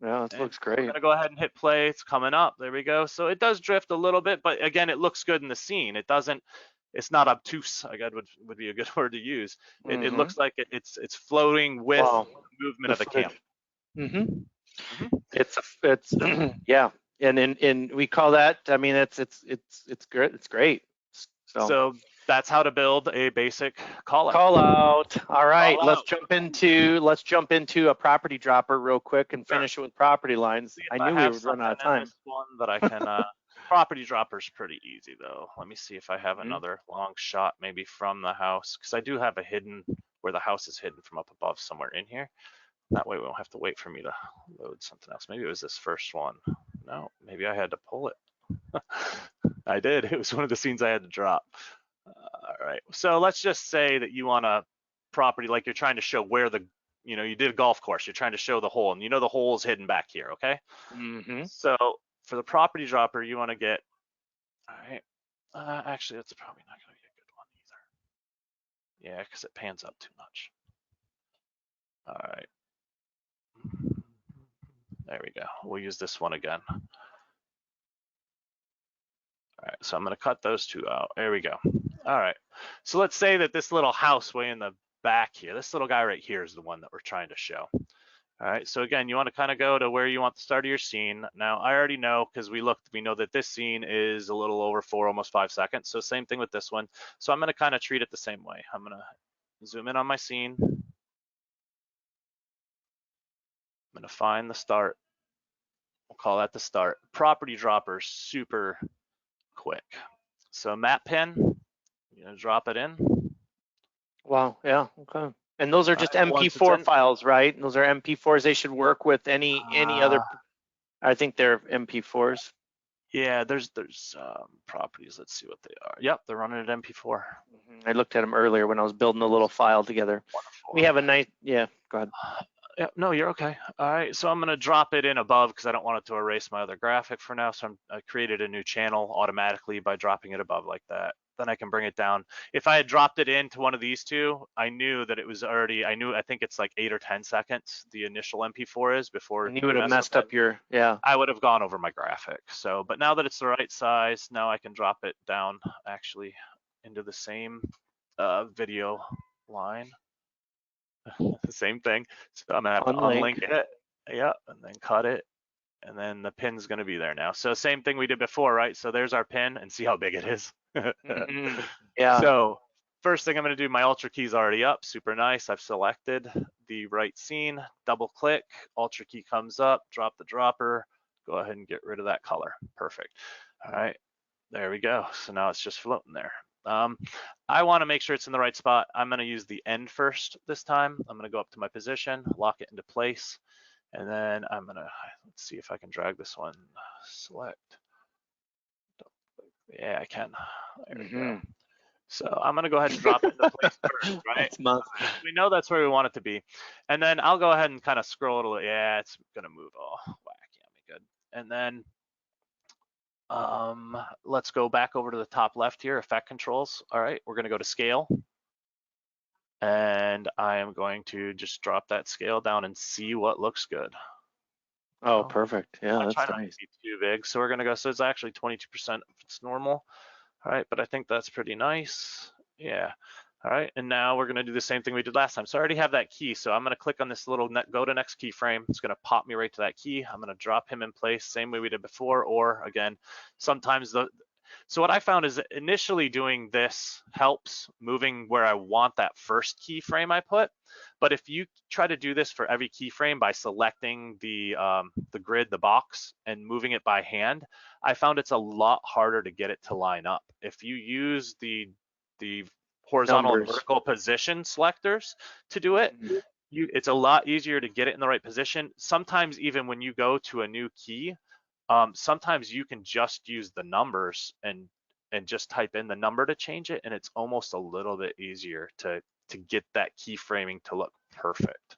Yeah, it looks we're great. gonna go ahead and hit play. It's coming up. There we go. So it does drift a little bit, but again, it looks good in the scene. It doesn't. It's not obtuse. I guess would be a good word to use. It Mm-hmm. looks like it's floating with Wow. the movement The of the camera. footage. Mm-hmm. Mhm. It's yeah, and in we call that. I mean, it's great. It's great. So So that's how to build a basic call out. call out. All right, Call let's out. jump into a property dropper real quick and Sure. finish it with property lines. See if I I knew we have would run something out of in time. this one that I can. Property dropper's pretty easy though. Let me see if I have Mhm. another long shot maybe from the house, because I do have a hidden where the house is hidden from up above somewhere in here. That way we won't have to wait for me to load something else. Maybe it was this first one. No, maybe I had to pull it. I did. It was one of the scenes I had to drop. All right. So let's just say that you want a property like you're trying to show where you did a golf course. You're trying to show the hole, and the hole is hidden back here. Okay. Mm-hmm. So for the property dropper, you want to get. All right. Actually, that's probably not going to be a good one either. Yeah, because it pans up too much. All right. There we go. We'll use this one again. All right, so I'm going to cut those two out. There we go. All right. So let's say that this little house way in the back here, this little guy right here is the one that we're trying to show. All right, so again, you want to kind of go to where you want the start of your scene. Now, I already know because we know that this scene is a little over 4, almost 5 seconds. So same thing with this one. So I'm going to kind of treat it the same way. I'm going to zoom in on my scene. I'm going to find the start. We'll call that the start. Property dropper, super quick. So map pin, you're going to drop it in. Wow. Yeah. Okay. And those are All just right, once it's MP4 in, files, right? Those are MP4s. They should work with any other. I think they're MP4s. yeah, there's properties. Let's see what they are. Yep, they're running at MP4. I looked at them earlier when I was building a little file together. Wonderful. We have a nice. Yeah. Go ahead. Yeah, no, you're okay. All right, so I'm gonna drop it in above because I don't want it to erase my other graphic for now. So I created a new channel automatically by dropping it above like that. Then I can bring it down. If I had dropped it into one of these two, I knew that it was already. I think it's like 8 or 10 seconds. The initial MP4 is before And you would you have mess with messed it. up your. Yeah. I would have gone over my graphic. So, but now that it's the right size, now I can drop it down actually into the same video line. Same thing. So I'm gonna have to Unlink. unlink it. Yeah, and then cut it. And then the pin's gonna be there now. So same thing we did before, right? So there's our pin, and see how big it is. Mm-hmm. Yeah. So first thing I'm gonna do, my Ultra key's already up, super nice. I've selected the right scene, double click, Ultra key comes up, drop the dropper, go ahead and get rid of that color. Perfect. All right, there we go. So now it's just floating there. I want to make sure it's in the right spot. I'm going to use the end first this time. I'm going to go up to my position, lock it into place, and then I'm going to, let's see if I can drag this one, select. Yeah, I can. There we go. So I'm going to go ahead and drop it into place first, right? We know that's where we want it to be. And then I'll go ahead and kind of scroll it a little. Yeah, it's going to move all wacky. Good. And then let's go back over to the top left here, effect controls. All right, we're going to go to scale. And I am going to just drop that scale down and see what looks good. Oh, perfect. Yeah, I that's try not nice. to be too big. So we're going to go, so it's actually 22% if it's normal. All right, but I think that's pretty nice. Yeah. All right, and now we're going to do the same thing we did last time. So I already have that key. So I'm going to click on this little go to next keyframe. It's going to pop me right to that key. I'm going to drop him in place, same way we did before, or again, sometimes so what I found is initially doing this helps moving where I want that first keyframe I put. But if you try to do this for every keyframe by selecting the grid, the box, and moving it by hand, I found it's a lot harder to get it to line up. If you use the horizontal and vertical position selectors to do it, it's a lot easier to get it in the right position. Sometimes even when you go to a new key, sometimes you can just use the numbers and just type in the number to change it, and it's almost a little bit easier to get that keyframing to look perfect.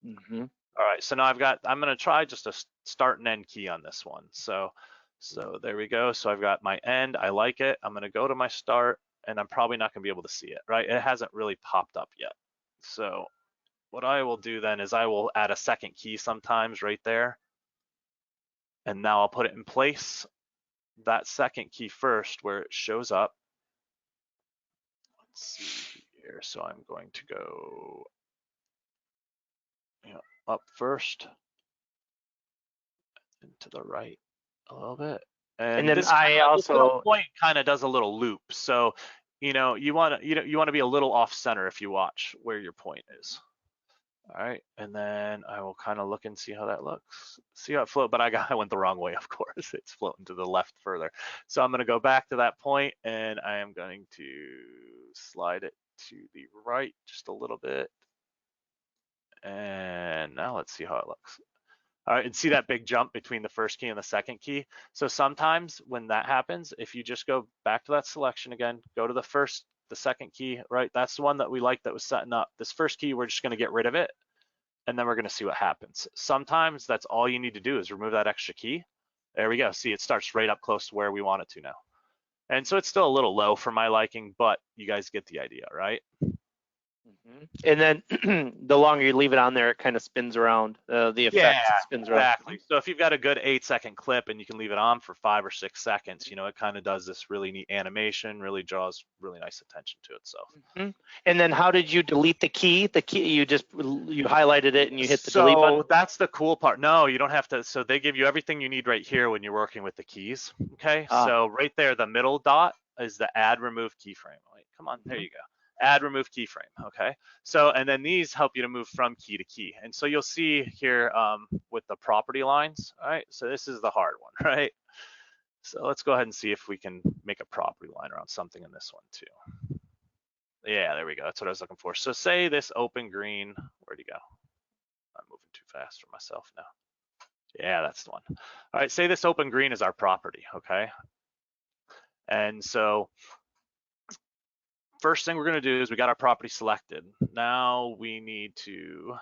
All right, so now I'm going to try just a start and end key on this one. So there we go. So I've got my end. I like it. I'm going to go to my start. and I'm probably not gonna be able to see it, right? It hasn't really popped up yet. So what I will do then is I will add a second key sometimes right there. And now I'll put it in place, that second key first where it shows up. Let's see here. So I'm going to go up first and to the right a little bit. And And then this little point kind of does a little loop. So, you want to be a little off center if you watch where your point is. All right, and then I will kind of look and see how that looks. See how it float, but I went the wrong way, of course. It's floating to the left further. So I'm gonna go back to that point and I am going to slide it to the right just a little bit. And now let's see how it looks. All right, and see that big jump between the first key and the second key? So sometimes when that happens, if you just go back to that selection again, go to the second key, right? That's the one that we liked that was setting up. This first key, we're just gonna get rid of it, and then we're gonna see what happens. Sometimes that's all you need to do is remove that extra key. There we go, see it starts right up close to where we want it to now. And so it's still a little low for my liking, but you guys get the idea, right? And then the longer you leave it on there, it kind of spins around. The effect spins around. Exactly. So if you've got a good 8-second clip and you can leave it on for 5 or 6 seconds, it kind of does this really neat animation, really draws really nice attention to itself. And then how did you delete the key? The key, you highlighted it and you hit the delete button? So that's the cool part. No, you don't have to. So they give you everything you need right here when you're working with the keys. Okay. So right there, the middle dot is the add remove keyframe. Wait, come on, there you go. Add remove keyframe. Okay. So, and then these help you to move from key to key. And so you'll see here with the property lines. All right. So this is the hard one, right? So let's go ahead and see if we can make a property line around something in this one too. Yeah, there we go. That's what I was looking for. So say this open green, where'd he go? I'm moving too fast for myself now. Yeah, that's the one. All right, say this open green is our property, okay? And so first thing we're gonna do is we got our property selected. Now we need to,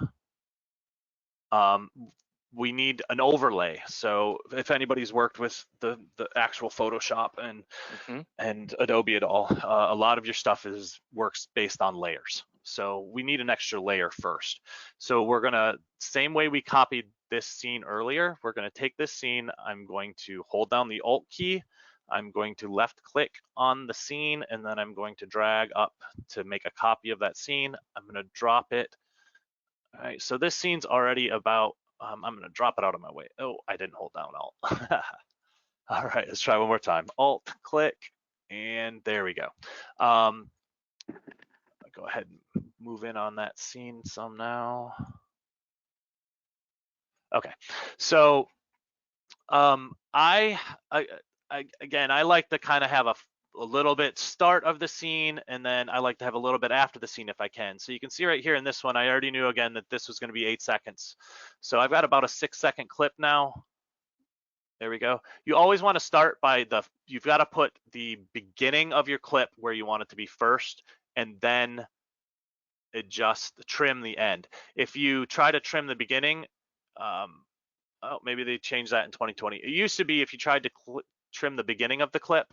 we need an overlay. So if anybody's worked with the actual Photoshop and Adobe at all, a lot of your stuff works based on layers. So we need an extra layer first. So we're gonna, same way we copied this scene earlier, we're gonna take this scene, I'm going to hold down the Alt key, I'm going to left click on the scene, and then I'm going to drag up to make a copy of that scene. I'm gonna drop it. All right, so this scene's already about, I'm gonna drop it out of my way. Oh, I didn't hold down Alt. All right, let's try one more time. Alt click, and there we go. I'll go ahead and move in on that scene some now. Okay, so again, I like to kind of have a little bit start of the scene, and then I like to have a little bit after the scene if I can. So you can see right here in this one, I already knew again that this was going to be 8 seconds. So I've got about a 6-second clip now. There we go. You always want to start by you've got to put the beginning of your clip where you want it to be first, and then trim the end. If you try to trim the beginning, maybe they changed that in 2020. It used to be if you tried to trim the beginning of the clip,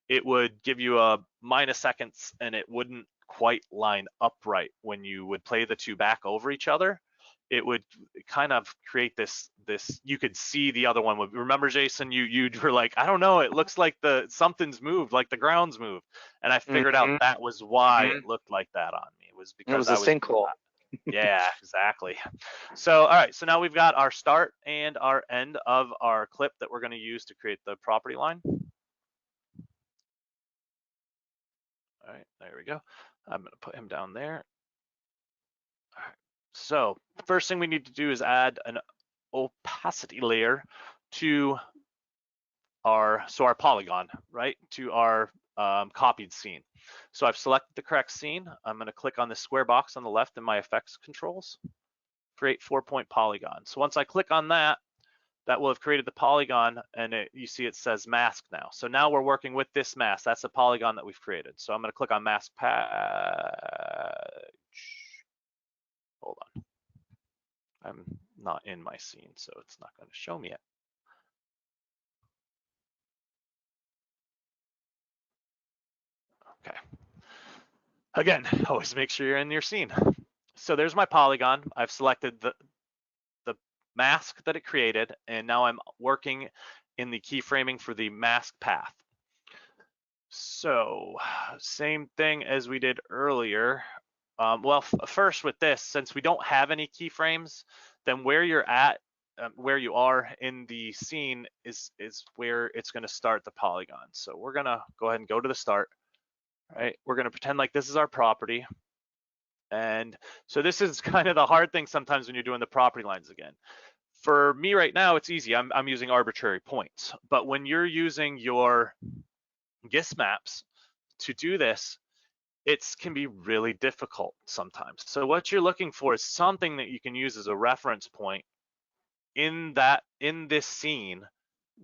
it would give you a minus seconds and it wouldn't quite line up right when you would play the two back over each other. It would kind of create this, you could see the other one. Remember, Jason, you were like, I don't know, it looks like something's moved, like the ground's moved. And I figured out that was why it looked like that on me. It was because it was a sinkhole. Yeah, exactly. So, all right, so now we've got our start and our end of our clip that we're going to use to create the property line. All right, there we go. I'm going to put him down there. All right. So first thing we need to do is add an opacity layer to our polygon, right, to our copied scene. So I've selected the correct scene. I'm going to click on the square box on the left in my effects controls, create 4-point polygon. So once I click on that, that will have created the polygon, and you see it says mask now. So now we're working with this mask. That's the polygon that we've created. So I'm going to click on mask patch. Hold on. I'm not in my scene, so it's not going to show me it. Okay, Again, always make sure you're in your scene. So there's my polygon. I've selected the mask that it created, and now I'm working in the keyframing for the mask path. So same thing as we did earlier. Well, first with this, since we don't have any keyframes, then where you're at, where you are in the scene is where it's going to start the polygon. So we're going to go ahead and go to the start. Right, we're going to pretend like this is our property. And so this is kind of the hard thing sometimes when you're doing the property lines again. For me right now, it's easy. I'm using arbitrary points. But when you're using your GIS maps to do this, it can be really difficult sometimes. So what you're looking for is something that you can use as a reference point in this scene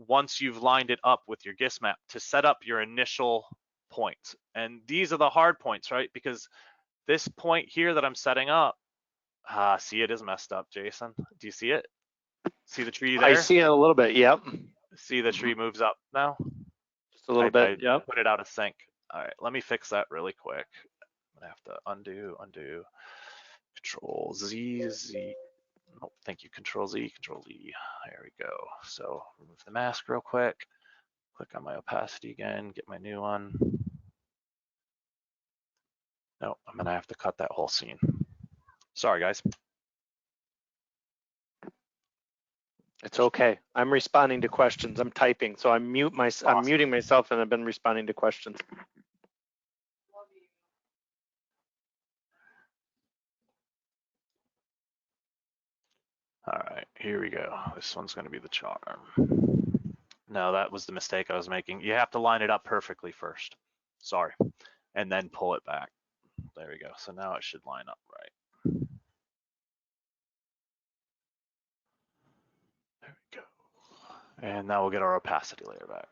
once you've lined it up with your GIS map to set up your initial points. And these are the hard points, right? Because this point here that I'm setting up, see, it is messed up, Jason. Do you see it? See the tree there? I see it a little bit, yep. See the tree moves up now? Just a little bit, yep. Put it out of sync. All right, let me fix that really quick. I'm gonna have to undo, Control Z. Oh, thank you, Control Z. There we go. So remove the mask real quick. Click on my opacity again, get my new one. No, I'm gonna have to cut that whole scene. Sorry, guys. It's okay. I'm responding to questions. I'm typing, so I'm muting myself, and I've been responding to questions. All right, here we go. This one's going to be the charm. No, that was the mistake I was making. You have to line it up perfectly first. Sorry. And then pull it back. There we go. So now it should line up right. There we go. And now we'll get our opacity layer back.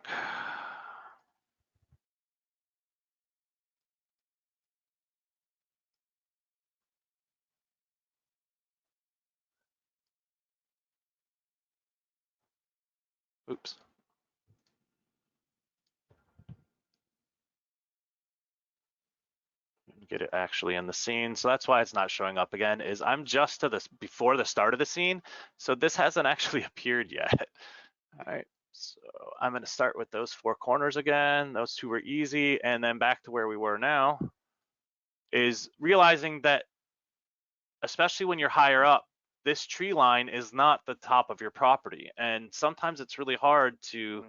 Oops. Get it actually in the scene. So that's why it's not showing up again, is I'm just to this before the start of the scene. So this hasn't actually appeared yet. All right. So I'm going to start with those 4 corners again. Those 2 were easy. And then back to where we were now is realizing that, especially when you're higher up, this tree line is not the top of your property. And sometimes it's really hard to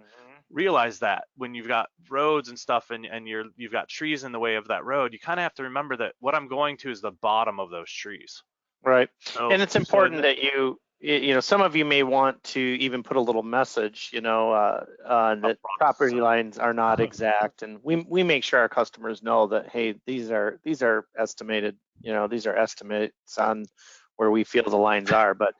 realize that when you've got roads and stuff and you've got trees in the way of that road, you kind of have to remember that what I'm going to is the bottom of those trees. Right. So, and it's important that you know, some of you may want to even put a little message, you know, that property lines are not exact, and we make sure our customers know that, hey, these are estimated, you know, these are estimates on where we feel the lines are, but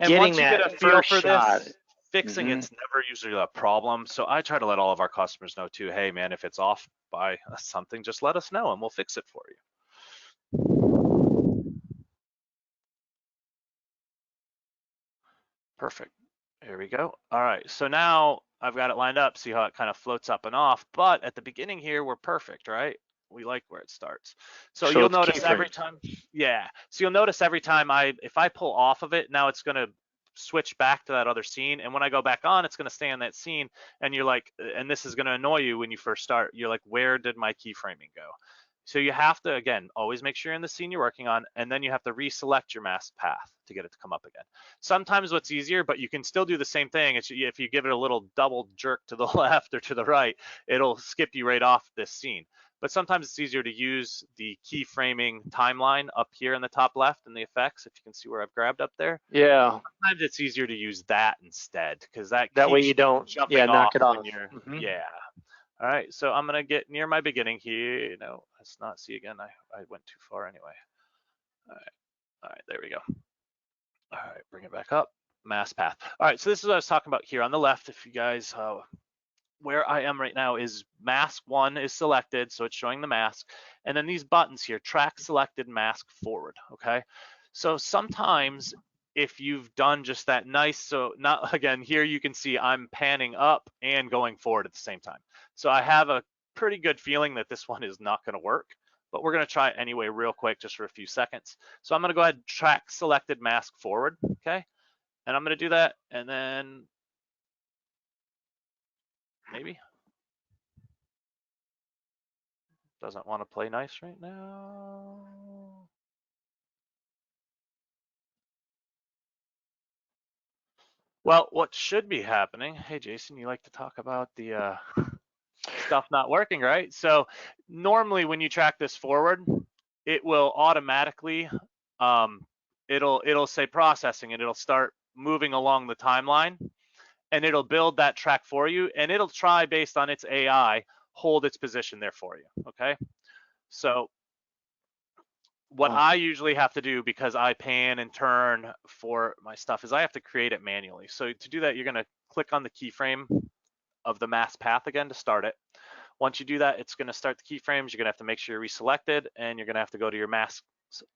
and getting once you that get a feel for shot, this, fixing it's never usually a problem. So I try to let all of our customers know too, hey man, if it's off by something, just let us know and we'll fix it for you. Perfect. Here we go. All right, so now I've got it lined up. See how it kind of floats up and off, but at the beginning here, we're perfect, right? We like where it starts. So you'll notice every time, yeah. So you'll notice every time if I pull off of it, now it's gonna switch back to that other scene. And when I go back on, it's gonna stay on that scene. And you're like, and this is gonna annoy you when you first start. You're like, where did my keyframing go? So you have to, again, always make sure you're in the scene you're working on, and then you have to reselect your mask path to get it to come up again. Sometimes what's easier, but you can still do the same thing. It's, if you give it a little double jerk to the left or to the right, it'll skip you right off this scene. But sometimes it's easier to use the keyframing timeline up here in the top left in the effects, if you can see where I've grabbed up there. Yeah. Sometimes it's easier to use that instead, because that way you don't knock it off. Yeah. All right, so I'm gonna get near my beginning here. No, let's not see again. I went too far anyway. All right, there we go. All right, bring it back up. Mask path. All right, so this is what I was talking about here on the left. If you guys, where I am right now is mask 1 is selected, so it's showing the mask. And then these buttons here, track selected, mask forward, okay? So sometimes if you've done just that nice, so not, again, here you can see I'm panning up and going forward at the same time. So I have a pretty good feeling that this one is not gonna work. but we're going to try it anyway real quick just for a few seconds. So I'm going to go ahead and track selected mask forward, okay? And I'm going to do that, and then maybe doesn't want to play nice right now. Well, what should be happening, hey Jason, you like to talk about the stuff not working, right? So normally when you track this forward, it will automatically, it'll say processing, and it'll start moving along the timeline, and it'll build that track for you, and it'll try, based on its AI, hold its position there for you, okay? So what I usually have to do, because I pan and turn for my stuff, is I have to create it manually. So to do that, you're gonna click on the keyframe of the mask path again to start it. Once you do that, it's gonna start the keyframes. You're gonna have to make sure you're reselected, and you're gonna have to go to your mask,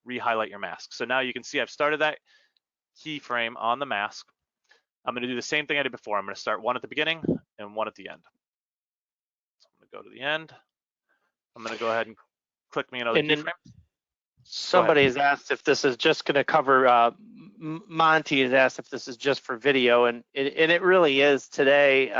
re-highlight your mask. So now you can see I've started that keyframe on the mask. I'm gonna do the same thing I did before. I'm gonna start one at the beginning and one at the end. So I'm gonna go to the end. I'm gonna go ahead and click me another keyframe. Somebody has asked if this is just going to cover, Monty has asked if this is just for video, and it really is today.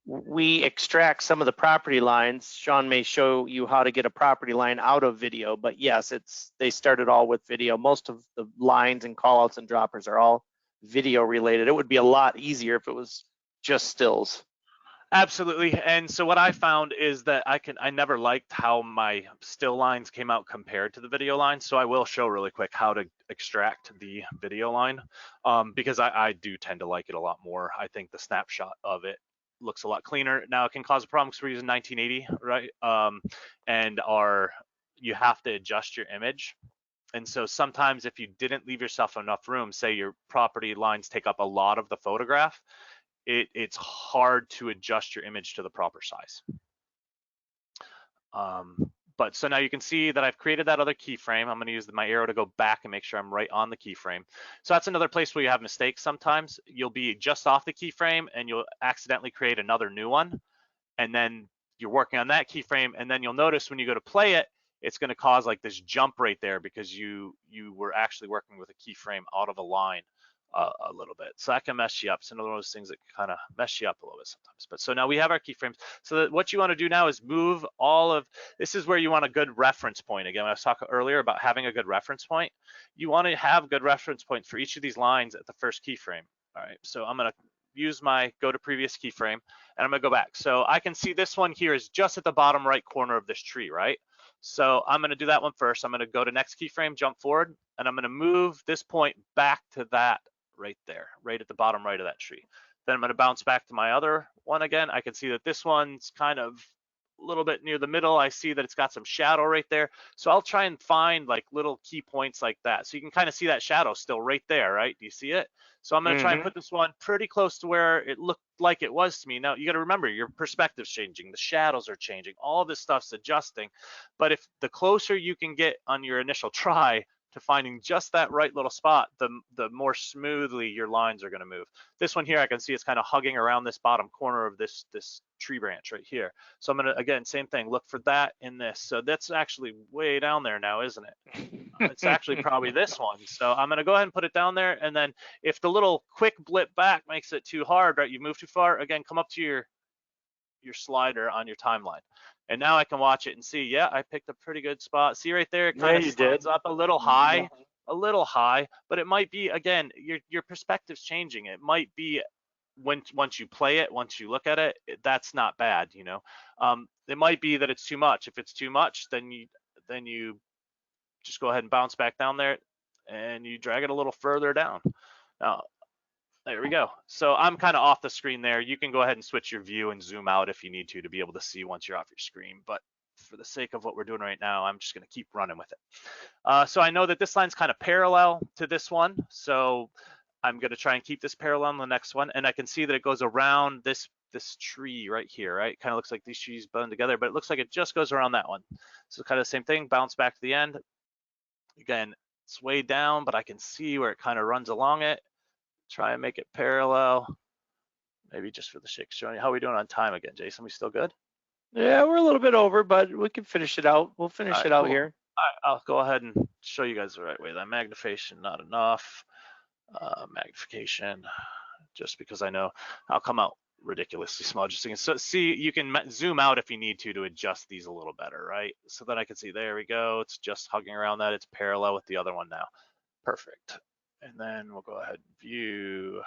We extract some of the property lines. Shawn may show you how to get a property line out of video, but yes, they started all with video. Most of the lines and callouts and droppers are all video related. It would be a lot easier if it was just stills. Absolutely. And so what I found is that I never liked how my still lines came out compared to the video line. So I will show really quick how to extract the video line, because I do tend to like it a lot more. I think the snapshot of it looks a lot cleaner. Now it can cause a problem because we're using 1980, right? And you have to adjust your image. And so sometimes if you didn't leave yourself enough room, say your property lines take up a lot of the photograph, it's hard to adjust your image to the proper size. But so now you can see that I've created that other keyframe. I'm going to use my arrow to go back and make sure I'm right on the keyframe. So that's another place where you have mistakes sometimes. You'll be just off the keyframe and you'll accidentally create another new one. And then you're working on that keyframe, and then you'll notice when you go to play it, it's going to cause like this jump right there because you were actually working with a keyframe out of a line a little bit. So that can mess you up. It's another one of those things that kind of mess you up a little bit sometimes. But so now we have our keyframes. So that what you want to do now is move all of, this is where you want a good reference point. Again, I was talking earlier about having a good reference point. You want to have good reference points for each of these lines at the first keyframe. All right, so I'm going to use my go to previous keyframe, and I'm going to go back. So I can see this one here is just at the bottom right corner of this tree, right? So I'm going to do that one first. I'm going to go to next keyframe, jump forward, and I'm going to move this point back to that right there, right at the bottom right of that tree. Then I'm going to bounce back to my other one again. I can see that this one's kind of a little bit near the middle. I see that it's got some shadow right there. So I'll try and find like little key points like that. So you can kind of see that shadow still right there, right? Do you see it? So I'm going to try and put this one pretty close to where it looked like it was to me. Now you got to remember, your perspective's changing, the shadows are changing, all this stuff's adjusting. But if the closer you can get on your initial try to finding just that right little spot, the more smoothly your lines are going to move. This one here, I can see it's kind of hugging around this bottom corner of this tree branch right here. So I'm going to, again, same thing, look for that in this. So that's actually way down there now, isn't it? It's actually probably this one. So I'm going to go ahead and put it down there. And then if the little quick blip back makes it too hard, right, you move too far, again, come up to your slider on your timeline. And now I can watch it and see, yeah, I picked a pretty good spot. See right there, it kind of slides up a little high, but it might be, again, your perspective's changing. It might be once you play it, once you look at it, that's not bad, you know. It might be that it's too much. If it's too much, then you just go ahead and bounce back down there and you drag it a little further down. Now, there we go. So I'm kind of off the screen there. You can go ahead and switch your view and zoom out if you need to be able to see once you're off your screen. But for the sake of what we're doing right now, I'm just going to keep running with it. So I know that this line's kind of parallel to this one. So I'm going to try and keep this parallel on the next one. And I can see that it goes around this tree right here, right? Kind of looks like these trees blend together, but it looks like it just goes around that one. So kind of the same thing, bounce back to the end. Again, it's way down, but I can see where it kind of runs along it. Try and make it parallel, maybe just for the sake of showing you. How are we doing on time again, Jason? We still good? Yeah, we're a little bit over, but we can finish it out. We'll finish All right, it out cool. here. All right, I'll go ahead and show you guys the right way. That magnification, not enough. Magnification, just because I know I'll come out ridiculously small. Just so you can see, you can zoom out if you need to adjust these a little better, right? So then I can see, there we go. It's just hugging around that. It's parallel with the other one now. Perfect. And then we'll go ahead and view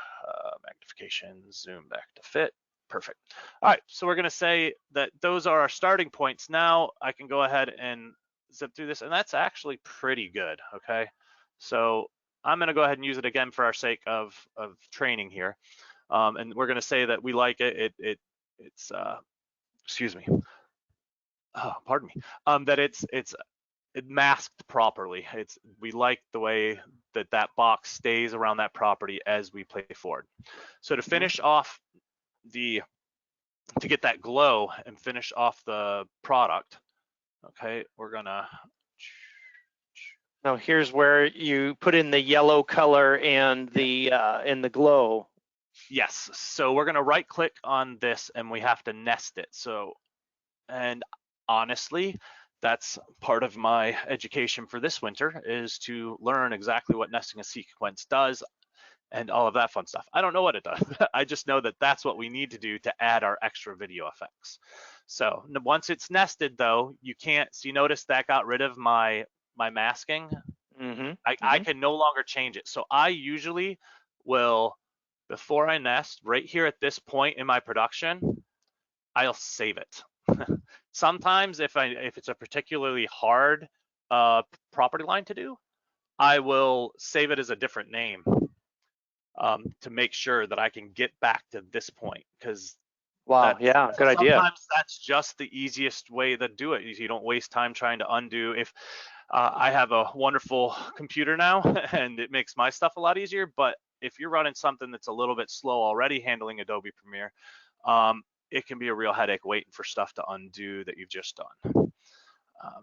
magnification, zoom back to fit. Perfect. All right, so we're going to say that those are our starting points. Now I can go ahead and zip through this, and that's actually pretty good, okay? So I'm going to go ahead and use it again for our sake of training here. And we're going to say that we like it. It's excuse me. Oh, pardon me. That it's masked properly. We like the way that box stays around that property as we play forward. So to finish off to get that glow and finish off the product, okay, we're gonna. Now here's where you put in the yellow color and the glow. Yes, so we're gonna right click on this and we have to nest it. So, and honestly, that's part of my education for this winter, is to learn exactly what nesting a sequence does and all of that fun stuff. I don't know what it does. I just know that that's what we need to do to add our extra video effects. So once it's nested though, you can't, so you notice that got rid of my masking. I can no longer change it. So I usually will, before I nest, right here at this point in my production, I'll save it. Sometimes if it's a particularly hard property line to do, I will save it as a different name to make sure that I can get back to this point, because Wow, yeah, good idea. sometimes that's just the easiest way to do it. You don't waste time trying to undo. If I have a wonderful computer now and it makes my stuff a lot easier, but if you're running something that's a little bit slow already handling Adobe Premiere, it can be a real headache waiting for stuff to undo that you've just done.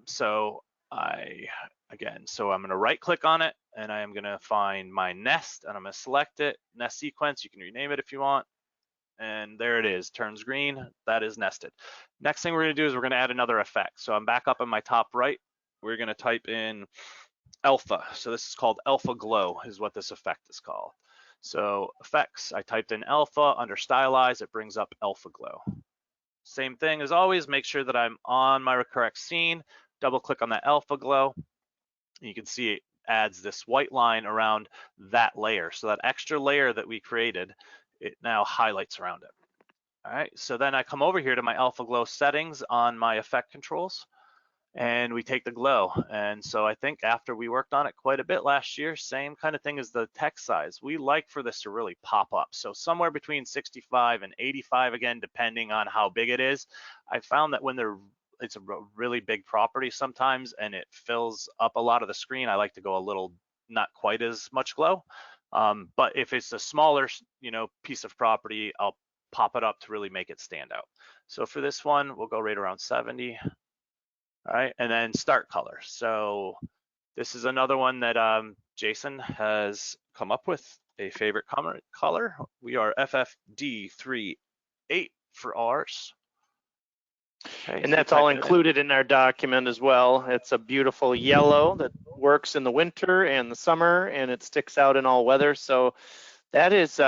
So I'm going to right click on it and I am going to find my nest and I'm going to select it, nest sequence. You can rename it if you want. And there it is, turns green. That is nested. Next thing we're going to do is we're going to add another effect. So I'm back up on my top right. We're going to type in alpha. So this is called alpha glow, is what this effect is called. So effects, I typed in alpha, under stylize, it brings up alpha glow. Same thing as always, make sure that I'm on my correct scene, double click on that alpha glow. You can see it adds this white line around that layer. So that extra layer that we created, it now highlights around it. All right, so then I come over here to my alpha glow settings on my effect controls and we take the glow. And so I think after we worked on it quite a bit last year, same kind of thing as the text size, we like for this to really pop up. So somewhere between 65 and 85, again, depending on how big it is. I found that when it's a really big property sometimes and it fills up a lot of the screen, I like to go a little, not quite as much glow. But if it's a smaller, piece of property, I'll pop it up to really make it stand out. So for this one, we'll go right around 70. All right, and then start color. So this is another one that Jason has come up with, a favorite color. We are FFD38 for ours. Okay, and that's all included in our document as well. It's a beautiful yellow that works in the winter and the summer, and it sticks out in all weather. So that is,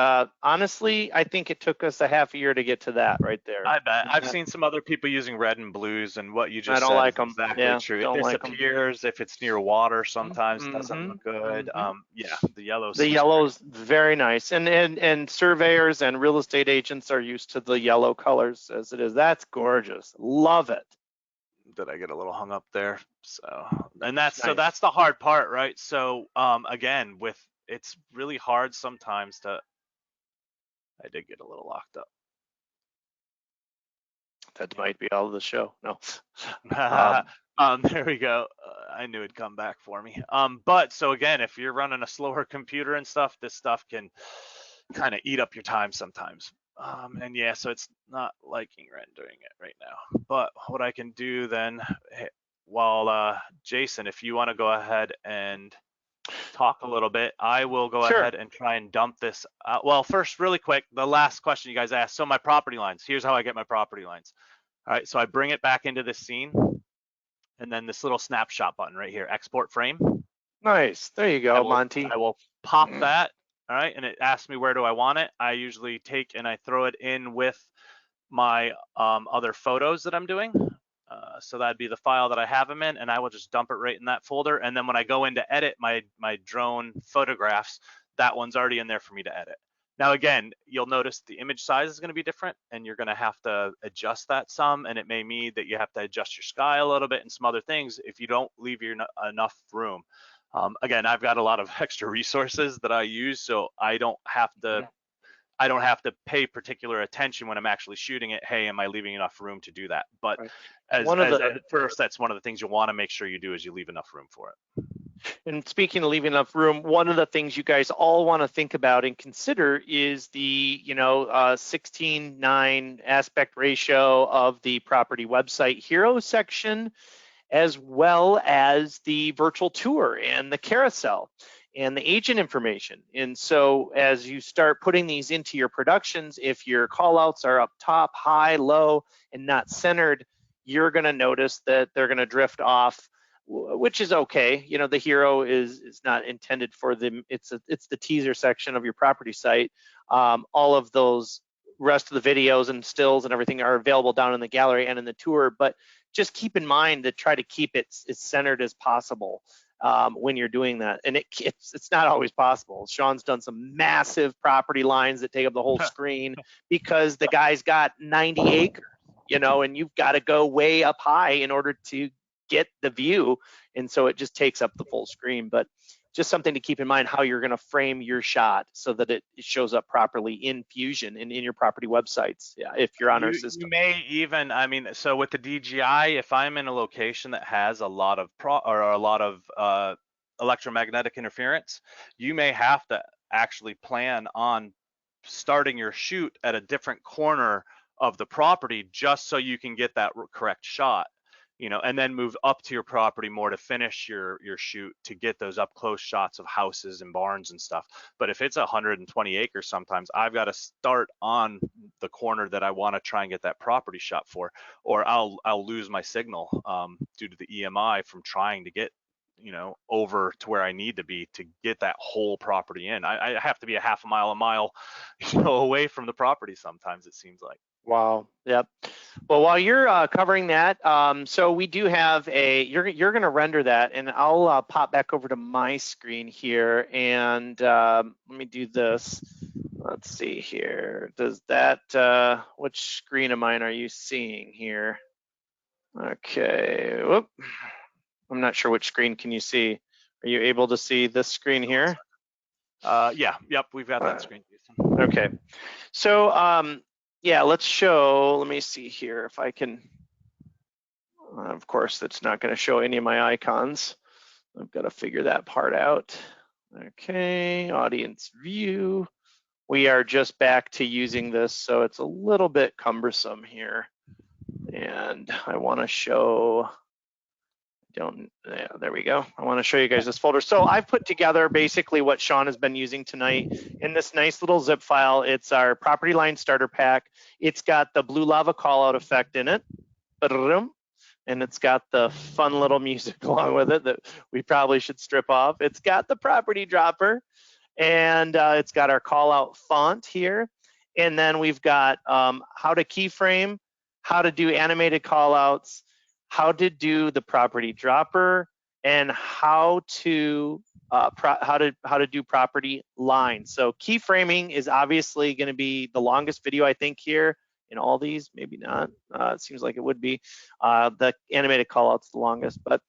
honestly, I think it took us a half a year to get to that right there. I bet. I've seen some other people using red and blues, and what you just said like is them. exactly Yeah, true. don't It like them. disappears if it's near water sometimes, doesn't look good. Yeah, the yellow's very nice. And surveyors and real estate agents are used to the yellow colors as it is. That's gorgeous. Love it. Did I get a little hung up there? So, and that's nice. So that's the hard part, right? So again, it's really hard sometimes to, I did get a little locked up. That might be all of the show. No. There we go. I knew it'd come back for me. But so again, if you're running a slower computer and stuff, this stuff can kind of eat up your time sometimes. And yeah, so it's not liking rendering it right now. But what I can do then, while Jason, if you want to go ahead and talk a little bit, I will go ahead and try and dump this out. Well, first, really quick, the last question you guys asked. So my property lines, here's how I get my property lines. All right, so I bring it back into this scene, and then this little snapshot button right here, export frame. Nice. There you go, Monty. I will pop that. All right, and it asks me where do I want it. I usually take and I throw it in with my other photos that I'm doing. So that'd be the file that I have them in, and I will just dump it right in that folder. And then when I go in to edit my drone photographs, that one's already in there for me to edit. Now again, you'll notice the image size is going to be different, and you're going to have to adjust that some, and it may mean that you have to adjust your sky a little bit and some other things if you don't leave your enough room. Again, I've got a lot of extra resources that I use, so I don't have to pay particular attention when I'm actually shooting it. Hey, am I leaving enough room to do that? But Right. at first, that's one of the things you want to make sure you do is you leave enough room for it. And speaking of leaving enough room, one of the things you guys all want to think about and consider is the 16:9 aspect ratio of the property website hero section, as well as the virtual tour and the carousel and the agent information. And so as you start putting these into your productions, if your callouts are up top, high, low, and not centered, you're going to notice that they're going to drift off, which is okay. The hero is not intended for them. It's the teaser section of your property site. All of those rest of the videos and stills and everything are available down in the gallery and in the tour, but just keep in mind to try to keep it as centered as possible when you're doing that. And it's not always possible. Shawn's done some massive property lines that take up the whole screen because the guy's got 90 acres, and you've got to go way up high in order to get the view. And so it just takes up the full screen. But just something to keep in mind how you're going to frame your shot so that it shows up properly in Fusion and in your property websites. Yeah, if you're on our system. You may even, so with the DJI, if I'm in a location that has a lot of electromagnetic interference, you may have to actually plan on starting your shoot at a different corner of the property just so you can get that correct shot. And then move up to your property more to finish your shoot to get those up close shots of houses and barns and stuff. But if it's 120 acres, sometimes I've got to start on the corner that I want to try and get that property shot for, or I'll lose my signal due to the EMI from trying to get over to where I need to be to get that whole property in. I have to be a half a mile, away from the property sometimes, it seems like. Wow. Yep. Well, while you're covering that, so we do have you're going to render that, and I'll pop back over to my screen here, and let me do this. Let's see here. Does that, which screen of mine are you seeing here? Okay. Whoop. I'm not sure which screen can you see. Are you able to see this screen here? Yeah. Yep. We've got that screen. Okay. So, yeah, let's show, let me see here if I can, of course, that's not going to show any of my icons. I've got to figure that part out. Okay, audience view. We are just back to using this, so it's a little bit cumbersome here. And I want to show, yeah, there we go. I want to show you guys this folder. So I've put together basically what Shawn has been using tonight in this nice little zip file. It's our property line starter pack. It's got the blue lava callout effect in it. And it's got the fun little music along with it that we probably should strip off. It's got the property dropper, and it's got our callout font here. And then we've got how to keyframe, how to do animated callouts, how to do the property dropper, and how to do property lines. So keyframing is obviously going to be the longest video I think here in all these, maybe not. It seems like it would be. The animated callout's the longest, but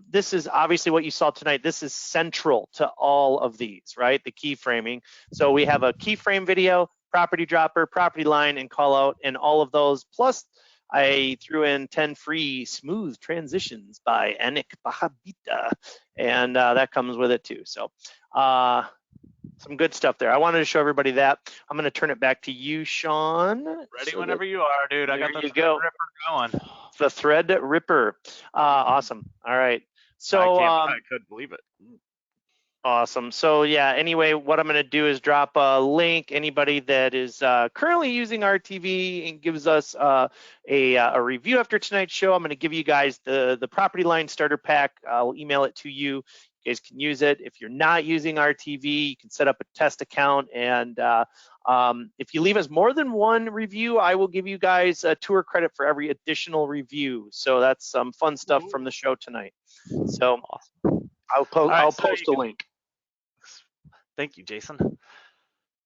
this is obviously what you saw tonight. This is central to all of these, right? The keyframing. So we have a keyframe video, property dropper, property line, and callout, and all of those. Plus, I threw in 10 free smooth transitions by Anik Bahabita, and that comes with it too. So some good stuff there. I wanted to show everybody that. I'm going to turn it back to you, Shawn. Ready whenever you are, dude. I got the thread ripper going. The thread ripper. Awesome. All right. So I couldn't believe it. Awesome. So yeah, anyway, what I'm going to do is drop a link. Anybody that is currently using RTV and gives us a review after tonight's show, I'm going to give you guys the property line starter pack. I'll email it to you. You guys can use it. If you're not using RTV, you can set up a test account. And if you leave us more than one review, I will give you guys a tour credit for every additional review. So that's some fun stuff from the show tonight. So Awesome. I'll All right, so post a link. thank you, Jason.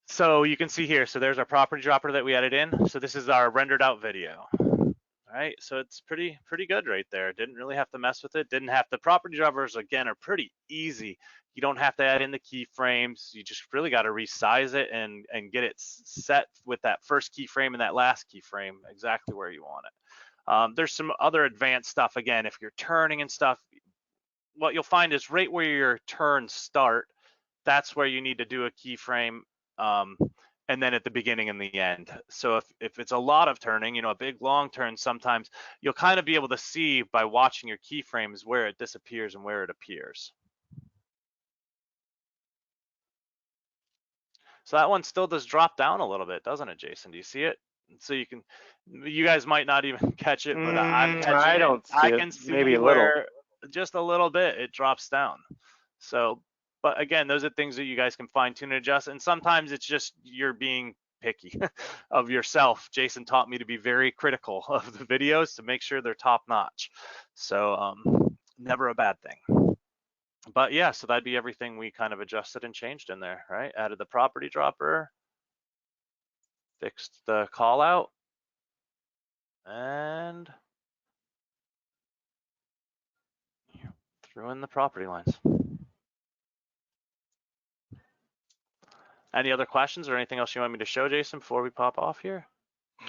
So you can see here, so there's our property dropper that we added in. So this is our rendered out video. All right, so it's pretty good right there. Didn't really have to mess with it. Didn't have to. Property droppers, again, are pretty easy. You don't have to add in the keyframes. You just really got to resize it and get it set with that first keyframe and that last keyframe exactly where you want it. There's some other advanced stuff. Again, if you're turning and stuff, what you'll find is right where your turns start, that's where you need to do a keyframe, and then at the beginning and the end. So if it's a lot of turning, a big long turn, sometimes you'll kind of be able to see by watching your keyframes where it disappears and where it appears. So that one still does drop down a little bit, doesn't it, Jason? Do you see it? So you guys might not even catch it, but I'm catching I don't see I it. can see Maybe a little. where just a little bit it drops down. So, but again, those are things that you guys can fine tune and adjust. And sometimes it's just you're being picky of yourself. Jason taught me to be very critical of the videos to make sure they're top notch. So never a bad thing. But yeah, so that'd be everything we kind of adjusted and changed in there, right? Added the property dropper, fixed the call out, and threw in the property lines. Any other questions or anything else you want me to show, Jason, before we pop off here?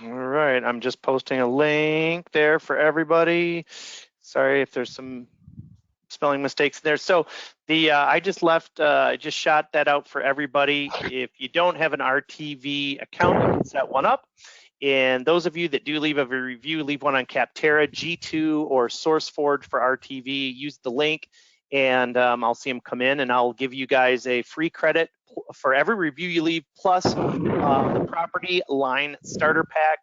All right, I'm just posting a link there for everybody. Sorry if there's some spelling mistakes there. So I just shot that out for everybody. If you don't have an RTV account, you can set one up. And those of you that do leave a review, leave one on Capterra, G2, or SourceForge for RTV. Use the link, and I'll see them come in, and I'll give you guys a free credit for every review you leave, plus the property line starter pack.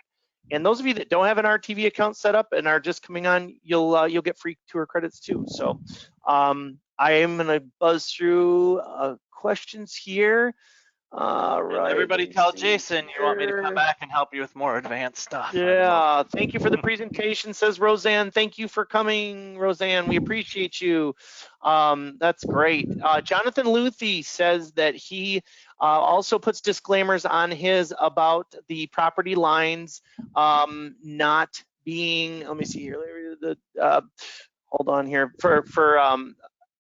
And those of you that don't have an RTV account set up and are just coming on, you'll get free tour credits too. So I am going to buzz through questions here. Right. Everybody tell Jason you want me to come back and help you with more advanced stuff. Yeah, thank you for the presentation, says Roseanne. Thank you for coming, Roseanne. We appreciate you. That's great. Jonathan Luthi says that he also puts disclaimers on his about the property lines not being, let me see here, hold on here, for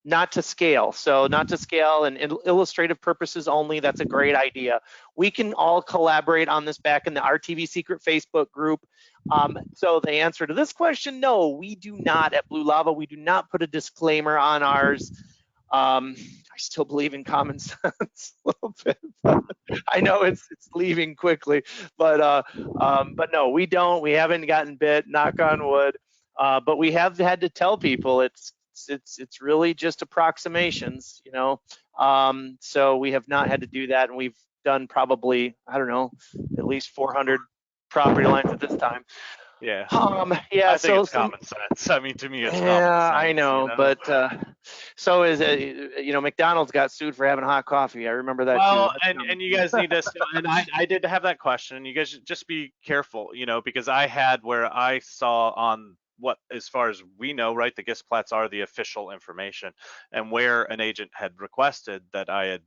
not to scale. So not to scale and illustrative purposes only. That's a great idea. We can all collaborate on this back in the RTV Secret Facebook group. So the answer to this question, no, we do not at Blue Lava. We do not put a disclaimer on ours. I still believe in common sense a little bit. I know it's leaving quickly, but no, we don't. We haven't gotten bit. Knock on wood. But we have had to tell people it's really just approximations, so we have not had to do that, and we've done probably, I don't know, at least 400 property lines at this time. Yeah. Yeah. I think it's common sense. I mean, to me, it's common sense. Yeah, I know, but so is it. McDonald's got sued for having hot coffee. I remember that too. Well, and you guys need to. And I did have that question. You guys should just be careful, because I had where I saw on what, as far as we know, right, the GIS plats are the official information, and where an agent had requested that I had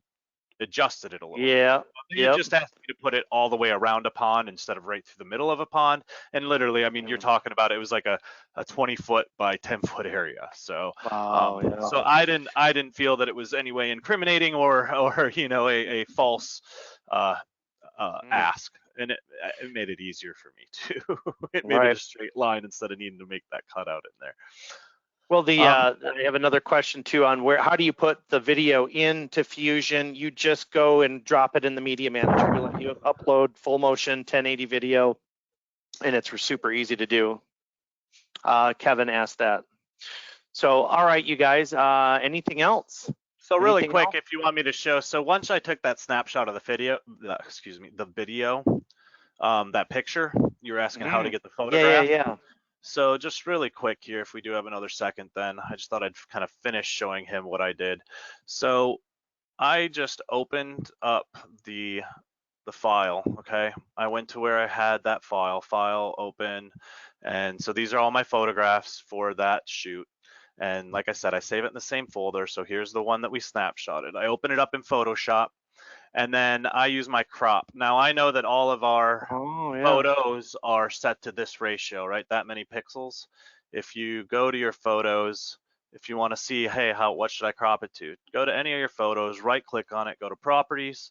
adjusted it a little bit. You just asked me to put it all the way around a pond instead of right through the middle of a pond. And literally, I mean, you're talking about, it was like a 20-foot by 10-foot area. So, so I didn't feel that it was any way incriminating or a false ask. And it made it easier for me too. It made it a straight line instead of needing to make that cutout in there. Well, I have another question too on how do you put the video into Fusion? You just go and drop it in the media manager. You upload full motion 1080 video, and it's super easy to do. Kevin asked that. So, all right, you guys, anything else? So really Anything quick, else? if you want me to show, so once I took that snapshot of the video, the video, that picture, you're asking how to get the Yeah, yeah, photograph. yeah. So just really quick here, if we do have another second, then I just thought I'd kind of finish showing him what I did. So I just opened up the file, okay? I went to where I had that file open, and so these are all my photographs for that shoot. And like I said, I save it in the same folder. So here's the one that we snapshotted. I open it up in Photoshop, and then I use my crop. Now I know that all of our photos are set to this ratio, right? That many pixels. If you go to your photos, if you want to see, hey, what should I crop it to? Go to any of your photos, right click on it, go to properties,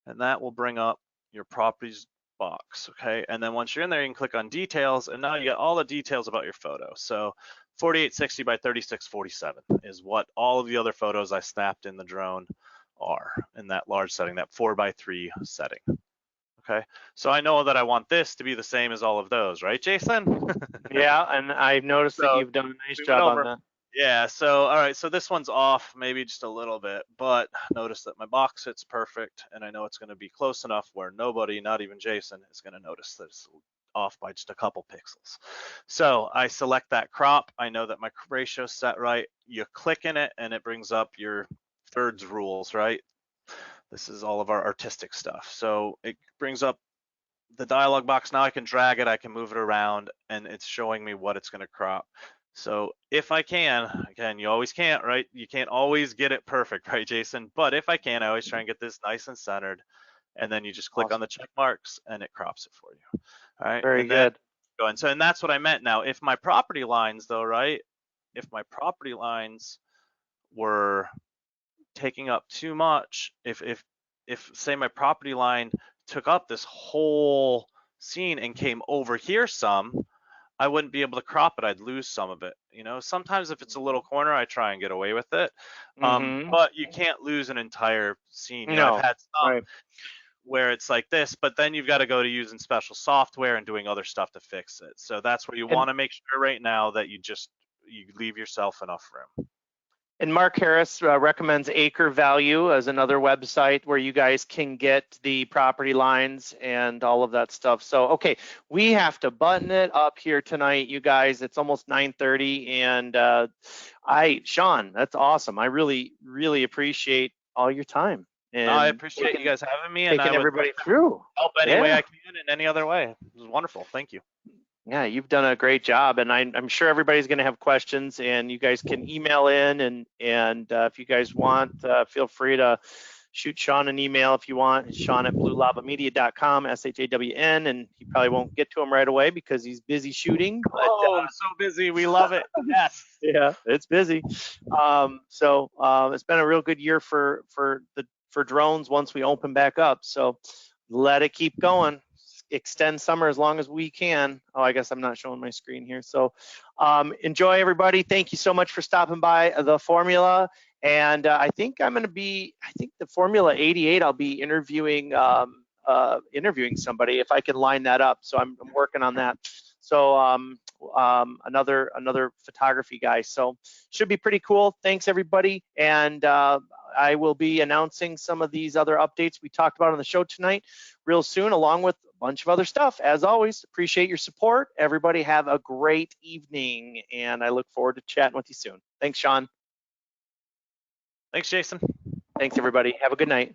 and that will bring up your properties box, okay? And then once you're in there, you can click on details, and now you get all the details about your photo. So 4860 by 3647 is what all of the other photos I snapped in the drone are in that large setting, that 4:3 setting. Okay, so I know that I want this to be the same as all of those, right, Jason? Yeah, and I've noticed that So you've done a nice we went job on over. that. Yeah, so all right, so this one's off maybe just a little bit, but notice that my box fits perfect, and I know it's going to be close enough where nobody, not even Jason, is going to notice that it's off by just a couple pixels. So I select that crop. I know that my ratio's set right. You click in it, and it brings up your thirds rules, right? This is all of our artistic stuff. So it brings up the dialog box. Now I can drag it, I can move it around, and it's showing me what it's going to crop. So if I can, again, you always can't, right? You can't always get it perfect, right, Jason? But if I can, I always try and get this nice and centered, and then you just click on the check marks and it crops it for you. All right, Very and then good. go and so, and that's what I meant. Now, if my property lines though, right? If my property lines were taking up too much, if say my property line took up this whole scene and came over here some, I wouldn't be able to crop it. I'd lose some of it. You know, sometimes if it's a little corner, I try and get away with it. But you can't lose an entire scene. You know, I've No, had some right. where it's like this, but then you've got to go to using special software and doing other stuff to fix it. So that's where you And want to make sure right now that you leave yourself enough room. And Mark Harris recommends Acre Value as another website where you guys can get the property lines and all of that stuff. So, okay, we have to button it up here tonight, you guys. It's almost 9:30, and Shawn, that's awesome. I really, really appreciate all your time No, I and appreciate you guys having me, and I taking would everybody like to through. help any way Yeah. I can in any other way. It was wonderful. Thank you. Yeah, you've done a great job, and I'm sure everybody's going to have questions, and you guys can email in, and if you guys want, feel free to shoot Shawn an email if you want. It's Shawn at BlueLaVaMedia.com, SHAWN, and he probably won't get to him right away because he's busy shooting. But Oh, I'm so busy. We love it. Yes. yeah, it's busy. It's been a real good year for drones once we open back up. So let it keep going. Extend summer as long as we can. Oh, I guess I'm not showing my screen here. So enjoy, everybody. Thank you so much for stopping by the Formula. And I think the Formula 88, I'll be interviewing somebody if I can line that up. So I'm working on that. So another photography guy. So should be pretty cool. Thanks, everybody. And I will be announcing some of these other updates we talked about on the show tonight real soon, along with a bunch of other stuff. As always, appreciate your support. Everybody have a great evening, and I look forward to chatting with you soon. Thanks, Shawn. Thanks, Jason. Thanks, everybody. Have a good night.